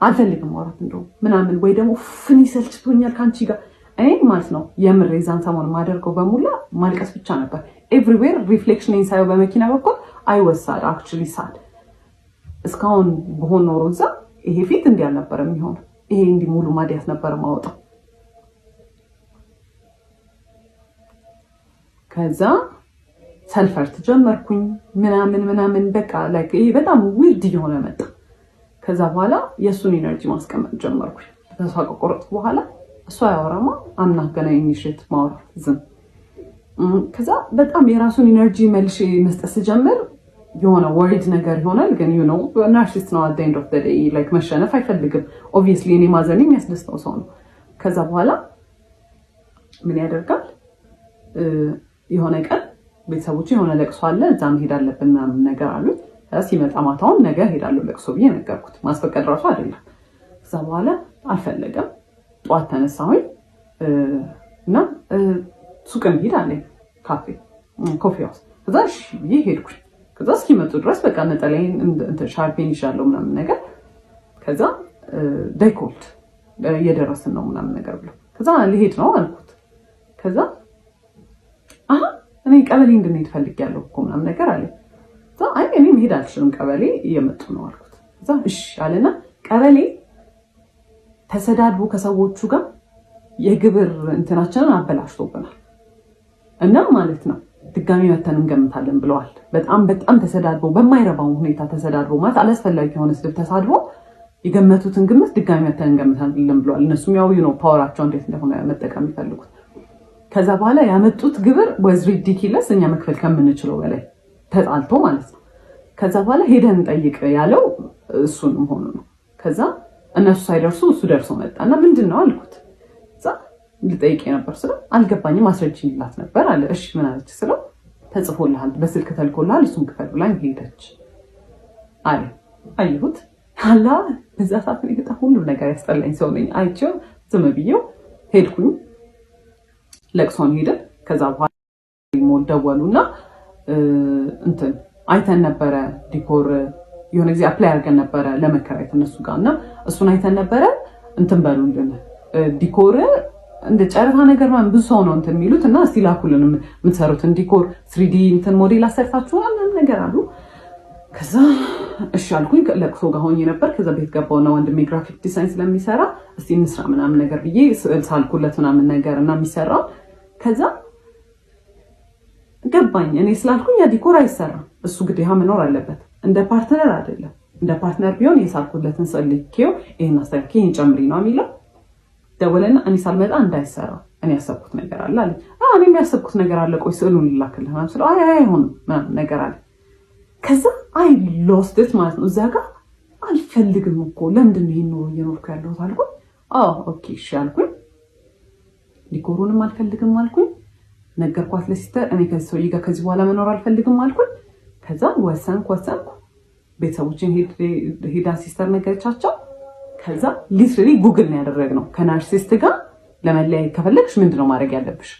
አልፈልግም ማውራት እንደው ምናምን ወይ ደግሞ ፍኒ ሰልችቶኛል ካንቺ ጋር እኔ ማለት ነው። የምር የዛን ሰሞን ማደርገው በሙላ ማልቀስ ብቻ ነበር። ኤቭሪዌር ሪፍሌክሽን ኢንሳይው በመኪና በኩል አይ ዋዝ ሳድ አክቹሊ ሳድ። እስካሁን በሆነ ኖሮ እዛ ይሄ ፊት እንዲህ አልነበረም የሚሆነው። ይሄ እንዲህ ሙሉ ማዲያት ነበር ማውጣው። ከዛ ሰልፈርት ጀመርኩኝ ምናምን በቃ ላይክ ይሄ በጣም ዊርድ እየሆነ መጣ። ከዛ በኋላ የእሱን ኢነርጂ ማስቀመጥ ጀመርኩኝ። ተስፋ ከቆረጥኩ በኋላ እሱ አያወራማ አምናገና ኢኒሼት ማውራት ዝም። ከዛ በጣም የራሱን ኢነርጂ መልሼ መስጠት ስጀምር የሆነ ወሪድ ነገር ይሆናል። ግን ዩ ኖ ናርሲስት ነው። አት ዘ ኤንድ ኦፍ ዘ ዴይ ላይክ መሸነፍ አይፈልግም። ኦብቪየስሊ እኔ ማዘን የሚያስደስተው ሰው ነው። ከዛ በኋላ ምን ያደርጋል? የሆነ ቀን ቤተሰቦች የሆነ ለቅሶ አለ እዛ መሄድ አለብን ምናምን ነገር አሉ። ሲመጣ ማታውን ነገ ሄዳለሁ ለቅሶ ብዬ ነገርኩት። ማስፈቀድ ራሱ አይደለም። ከዛ በኋላ አልፈለገም። ጠዋት ተነሳሁኝ እና ሱቅ እንሂድ አለኝ፣ ኮፊ ሃውስ። ከዛ እሺ ብዬ ሄድኩኝ። ከዛ እስኪመጡ ድረስ በቃ ነጠላዬን ሻርፔን ይሻለው ምናምን ነገር። ከዛ ዳይኮልድ እየደረስን ነው ምናምን ነገር ብሎ ከዛ ልሄድ ነው አልኩት። ከዛ እኔ ቀበሌ እንድንሄድ ፈልጌያለሁ እኮ ምናምን ነገር አለ። ከዛ አይ እኔ መሄድ አልችልም ቀበሌ እየመጡ ነው አልኩት። ከዛ እሺ አለና ቀበሌ ተሰዳድቦ ከሰዎቹ ጋር የግብር እንትናችንን አበላሽቶብናል እና ማለት ነው ድጋሚ መተን እንገምታለን ብለዋል። በጣም ተሰዳድቦ በማይረባው ሁኔታ ተሰዳድቦ ማለት አላስፈላጊ የሆነ ስድብ ተሳድቦ የገመቱትን ግምት ድጋሚ መተን እንገምታለን ብለዋል። እነሱም ያው ነው ፓወራቸው እንዴት እንደሆነ መጠቀም ይፈልጉት። ከዛ በኋላ ያመጡት ግብር was ridiculous እኛ መክፈል ከምንችለው በላይ ተጣልቶ ማለት ነው። ከዛ በኋላ ሄደን እንጠይቅ ያለው እሱንም ሆኖ ነው። ከዛ እነሱ ሳይደርሱ እሱ ደርሶ መጣና ምንድነው አልኩት። ከዛ ልጠይቅ ነበር ስለ አልገባኝም ማስረጃ ይላት ነበር አለ። እሺ ምን አለች ስለው ተጽፎልሃል በስልክ ተልኮልሃል እሱን ክፈል ብላኝ ሄደች አለ። አየሁት አላ በዛ ሰዓት ላይ በጣም ሁሉ ነገር ያስጠላኝ ሰው ነኝ። አይቼው ዝም ብዬው ሄድኩኝ። ለቅሶን ሄደ። ከዛ በኋላ ሞል ደወሉና እንትን አይተን ነበረ ዲኮር የሆነ ጊዜ አፕላይ አድርገን ነበረ ለመከራየት እነሱ ጋርና እሱን አይተን ነበረ እንትን በሉልን ዲኮር እንደ ጨረታ ነገር ማለት ብዙ ሰው ነው እንትን የሚሉት እና እስቲ ላኩልን የምትሰሩትን ዲኮር 3D እንትን ሞዴል አሰርታችሁ ምናምን ነገር አሉ። ከዛ እሺ አልኩኝ። ለቅሶ ጋር ሆኜ ነበር። ከዛ ቤት ገባውና ወንድሜ ግራፊክ ዲዛይን ስለሚሰራ እስቲ እንስራ ምናምን ነገር ብዬ ስዕል ሳልኩለት ምናምን ነገር እና የሚሰራው ከዛ ገባኝ። እኔ ስላልኩኝ ያ ዲኮር አይሰራም፣ እሱ ግዴታ መኖር አለበት። እንደ ፓርትነር አይደለም። እንደ ፓርትነር ቢሆን የሳልኩለትን ስዕል ልኬው ይሄን አስተካክዬ ይሄን ጨምሪ ነው የሚለው። ደወለና እኔ ሳልመጣ እንዳይሰራ እኔ ያሰብኩት ነገር አለ አለ። እኔ የሚያሰብኩት ነገር አለ፣ ቆይ ስዕሉን ልላክልህ ማለት ነው። አይ አይሆንም ምናምን ነገር አለ። ከዛ አይ ሎስት ኢት ማለት ነው። እዛ ጋር አልፈልግም እኮ ለምንድን ነው ይሄን ነው እየኖርኩ ያለሁት አልኩኝ። ኦኬ እሺ አልኩኝ። ዲኮሩንም አልፈልግም አልኩኝ። ነገርኳት ለሲስተር፣ እኔ ከዚህ ሰውዬ ጋር ከዚህ በኋላ መኖር አልፈልግም አልኩኝ። ከዛ ወሰንኩ። ቤተሰቦችን ሄዳ ሲስተር ነገረቻቸው። ከዛ ሊትራሊ ጉግል ነው ያደረግነው ከናርሲስት ጋር ለመለያየት ከፈለግሽ ምንድነው ማድረግ ያለብሽ?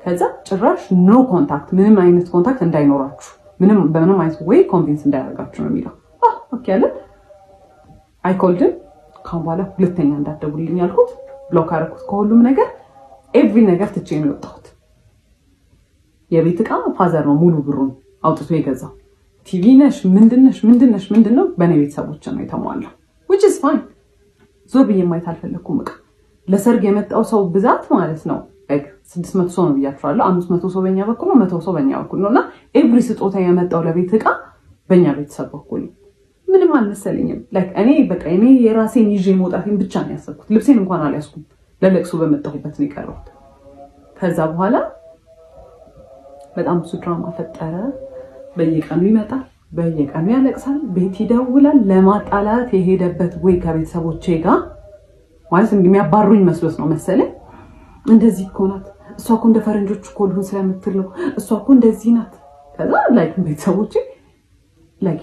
ከዛ ጭራሽ ኖ ኮንታክት፣ ምንም አይነት ኮንታክት እንዳይኖራችሁ፣ በምንም አይነት ወይ ኮንቪንስ እንዳያደርጋችሁ ነው የሚለው። ኦኬ አለ። አይ ኮልድን ካሁን በኋላ ሁለተኛ እንዳትደውልልኝ ያልኩት፣ ብሎክ አደረኩት ከሁሉም ነገር። ኤቭሪ ነገር ትቼ ነው የወጣሁት። የቤት ዕቃ ፋዘር ነው ሙሉ ብሩን አውጥቶ የገዛው። ቲቪ ነሽ ምንድነው በእኔ ቤተሰቦች ነው የተሟላው። which is fine። ዞር ብዬ ማየት አልፈለኩም። ዕቃ ለሰርግ የመጣው ሰው ብዛት ማለት ነው 600 ሰው ነው ብያችኋለሁ። 500 ሰው በእኛ በኩል ነው፣ 100 ሰው በእኛ በኩል ነው እና ኤቭሪ ስጦታ የመጣው ለቤት ዕቃ በእኛ ቤተሰብ በኩል ነው። ምንም አልመሰለኝም። እኔ የራሴን ይዤ መውጣቴን ብቻ ነው ያሰብኩት። ልብሴን እንኳን አልያዝኩም። ለለቅሶ በመጣሁበት ነው የቀረሁት። ከዛ በኋላ በጣም ብዙ ድራማ ፈጠረ። በየቀኑ ይመጣል፣ በየቀኑ ያለቅሳል፣ ቤት ይደውላል። ለማጣላት የሄደበት ወይ ከቤተሰቦቼ ጋር ማለት እንደሚያባሩኝ መስሎት ነው መሰለኝ። እንደዚህ እኮ ናት እሷ እኮ እንደ ፈረንጆች እኮ ልሁን ስለምትል ነው እሷ እኮ እንደዚህ ናት። ከዛ ቤተሰቦቼ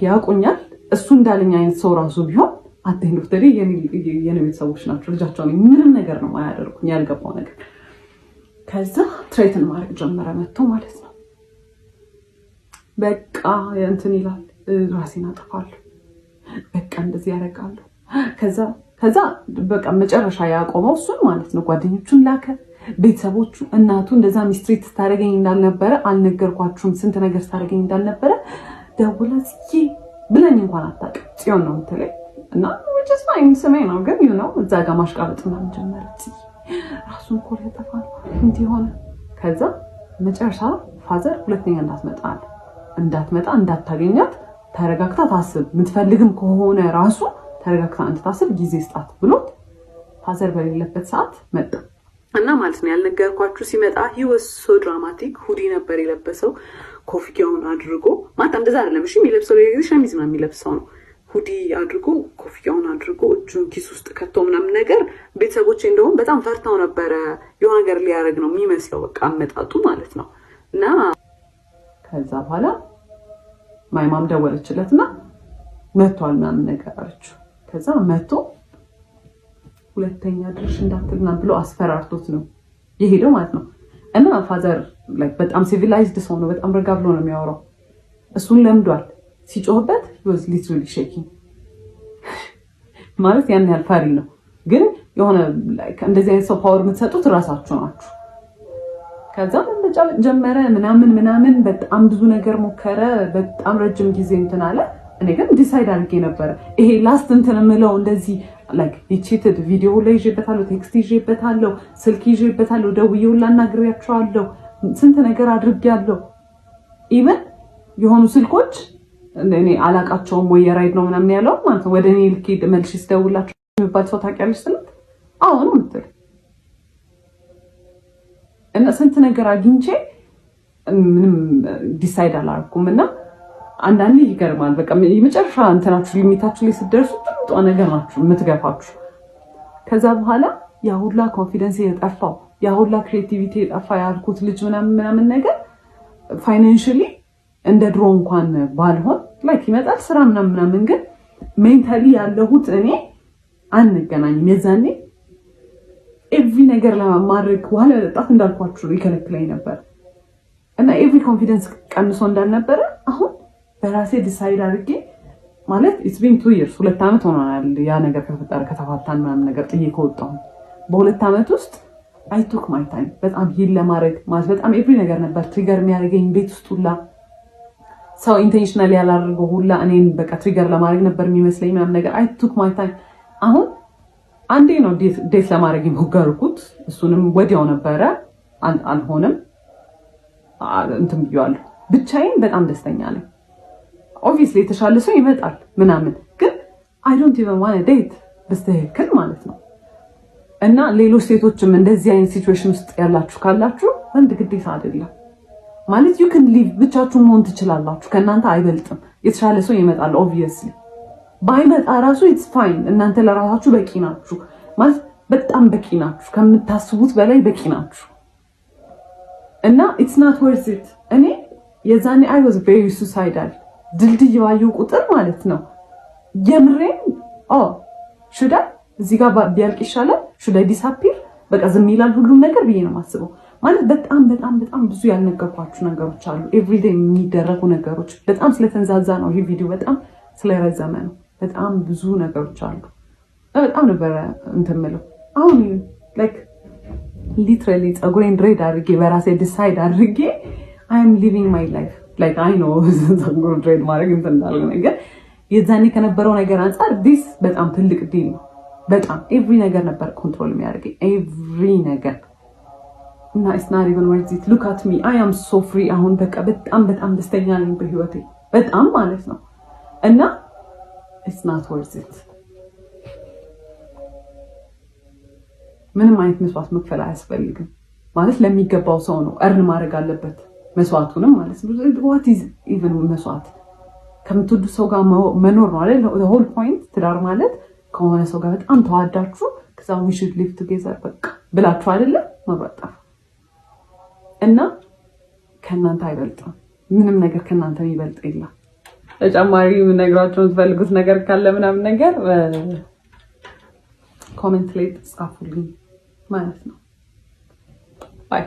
ያውቁኛል። እሱ እንዳለኝ አይነት ሰው ራሱ ቢሆን አትሄዱ ፍተሪ የኔ ቤተሰቦች ናቸው። ልጃቸውን ምንም ነገር ነው ማያደርጉኝ፣ ያልገባው ነገር። ከዛ ትሬትን ማድረግ ጀመረ መጥቶ ማለት ነው። በቃ እንትን ይላል፣ ራሴን አጠፋለሁ፣ በቃ እንደዚህ ያደርጋለሁ። ከዛ በቃ መጨረሻ ያቆመው እሱን ማለት ነው። ጓደኞቹን ላከ፣ ቤተሰቦቹ፣ እናቱ እንደዛ ሚስትሪት ስታደርገኝ እንዳልነበረ አልነገርኳችሁም፣ ስንት ነገር ስታደርገኝ እንዳልነበረ ደውላ ጽዬ ብለኝ እንኳን አታውቅም። ጽዮን ነው የምትለኝ እና ወጭስ ማይን ስሜ ነው ግን እዛ ጋር ማሽቃበጥ ምናምን ጀመረች። ራሱን እኮ ሊያጠፋ ነው እንዲህ ሆነ። ከዛ መጨረሻ ፋዘር ሁለተኛ እንዳትመጣ እንዳታገኛት ተረጋግታ ታስብ፣ የምትፈልግም ከሆነ ራሱ ተረጋግታ እንድታስብ ጊዜ ስጣት ብሎት ፋዘር በሌለበት ሰዓት መጣ እና ማለት ነው። ያልነገርኳችሁ ሲመጣ he was so dramatic። ሁዲ ነበር የለበሰው፣ ኮፍያውን አድርጎ ማታ እንደዛ አይደለም እሺ የሚለብሰው፣ የጊዜ ሸሚዝ ነው የሚለብሰው ነው። ሁዲ አድርጎ ኮፍያውን አድርጎ እጁን ኪስ ውስጥ ከቶ ምናምን ነገር። ቤተሰቦቼ እንደውም በጣም ፈርተው ነበረ፣ የሆነ ነገር ሊያደርግ ነው የሚመስለው በቃ አመጣጡ ማለት ነው። እና ከዛ በኋላ ማይማም ደወለችለትና መጥቷል ምናምን ነገር አለችው። ከዛ መጥቶ ሁለተኛ ድርሽ እንዳትልና ብሎ አስፈራርቶት ነው የሄደው ማለት ነው። እና ፋዘር በጣም ሲቪላይዝድ ሰው ነው፣ በጣም ረጋ ብሎ ነው የሚያወራው። እሱን ለምዷል። ሲጮህበት was literally shaking ማለት ያን ያህል ፈሪ ነው። ግን የሆነ እንደዚህ አይነት ሰው ፓወር የምትሰጡት እራሳችሁ ናችሁ። ከዛ መጫወት ጀመረ ምናምን በጣም ብዙ ነገር ሞከረ። በጣም ረጅም ጊዜ እንትን አለ። እኔ ግን ዲሳይድ አድርጌ ነበረ ይሄ ላስት እንትን የምለው እንደዚህ ዲቺትድ ቪዲዮ ላይ ይዤበታለሁ፣ ቴክስት ይዤበታለሁ፣ ስልክ ይዤበታለሁ፣ ደውዬውን ላናግሬያቸዋለሁ፣ ስንት ነገር አድርጌያለሁ። ኢቨን የሆኑ ስልኮች እኔ አላቃቸውም ወይ የራይድ ነው ምናምን ያለው ማለት ነው። ወደ እኔ ልክ መልሽ ስደውላችሁ የሚባል ሰው ታውቂያለሽ ስለት አሁን ምትል እና ስንት ነገር አግኝቼ ምንም ዲሳይድ አላደረኩም። እና አንዳንዴ ይገርማል። በቃ የመጨረሻ እንትናችሁ ሊሚታችሁ ላይ ስትደርሱ ጥሩ ነገር ናችሁ የምትገፋችሁ። ከዛ በኋላ ያ ሁላ ኮንፊደንስ የጠፋው ያ ሁላ ክሬቲቪቲ የጠፋ ያልኩት ልጅ ምናምን ነገር ፋይናንሻሊ እንደ ድሮ እንኳን ባልሆን ይመጣል ስራ ምናምን ግን ሜንታሊ ያለሁት እኔ አንገናኝም። የዛኔ ኤቭሪ ነገር ለማድረግ ዋለ ለጣት እንዳልኳችሁ ይከለክለኝ ነበር እና ኤቭሪ ኮንፊደንስ ቀንሶ እንዳልነበረ አሁን በራሴ ዲሳይድ አድርጌ ማለት it's been 2 years 2 ዓመት ሆኗል ያ ነገር ከተፋታን ምናምን ነገር ጥዬ ከወጣሁ በ2 ዓመት ውስጥ I took my time በጣም ሂል ለማድረግ ማለት በጣም ኤቭሪ ነገር ነበር ትሪገር የሚያደርገኝ ቤት ውስጥ ሁላ ሰው ኢንቴንሽናሊ ያላደረገው ሁላ እኔን በቃ ትሪገር ለማድረግ ነበር የሚመስለኝ ምናምን ነገር I took my time አሁን አንዴ ነው ዴት ለማድረግ የሞከርኩት እሱንም ወዲያው ነበረ አልሆነም እንትን ብያለሁ ብቻዬን በጣም ደስተኛ ነኝ obviously የተሻለ ሰው ይመጣል ምናምን ግን I don't even want to date በስተክል ማለት ነው እና ሌሎች ሴቶችም እንደዚህ አይነት ሲቹዌሽን ውስጥ ያላችሁ ካላችሁ ወንድ ግዴታ አይደለም ማለት you can live ብቻችሁን መሆን ትችላላችሁ ከእናንተ አይበልጥም የተሻለ ሰው ይመጣል obviously ባይመጣ ራሱ it's fine እናንተ ለራሳችሁ በቂ ናችሁ ማለት በጣም በቂ ናችሁ ከምታስቡት በላይ በቂ ናችሁ እና it's not worth it እኔ የዛኔ I was very suicidal ድልድይ ባየው ቁጥር ማለት ነው የምሬን should I እዚህ ጋር ቢያልቅ ይሻላል should I disappear በቃ ዝም ይላል ሁሉም ነገር ብዬ ነው የማስበው ማለት በጣም ብዙ ያልነገርኳችሁ ነገሮች አሉ ኤቭሪዴይ የሚደረጉ ነገሮች በጣም ስለተንዛዛ ነው ይሄ ቪዲዮ በጣም ስለረዘመ ነው በጣም ብዙ ነገሮች አሉ በጣም ነበር እንተመለው አሁን like literally ጸጉሬን ድሬድ አድርጌ በራሴ ዲሳይድ አድርጌ I am living my life like I know ጸጉር ድሬድ ማድረግ እንዳለ ነገር የዛኔ ከነበረው ነገር አንፃር this በጣም ትልቅ ዲል ነው በጣም ኤቭሪ ነገር ነበር ኮንትሮል የሚያደርገኝ ኤቭሪ ነገር እና it's not even worth it look at me I am so free አሁን በቃ በጣም ደስተኛ ነኝ በህይወቴ በጣም ማለት ነው እና it's not worth it ምንም አይነት መስዋዕት መክፈል አያስፈልግም ማለት ለሚገባው ሰው ነው እርን ማድረግ አለበት መስዋዕቱንም ማለት ነው what is even መስዋዕት ከምትወዱ ሰው ጋር መኖር ነው አይደል the whole point ትዳር ማለት ከሆነ ሰው ጋር በጣም ተዋዳችሁ ከዛ we should live together በቃ ብላችሁ አይደለ መብራጣፍ እና ከናንተ አይበልጥም ምንም ነገር ከናንተ የሚበልጥ የለም ተጨማሪ ነግራችሁ የምትፈልጉት ነገር ካለ ምናምን ነገር ኮሜንት ላይ ጻፉልኝ ማለት ነው ባይ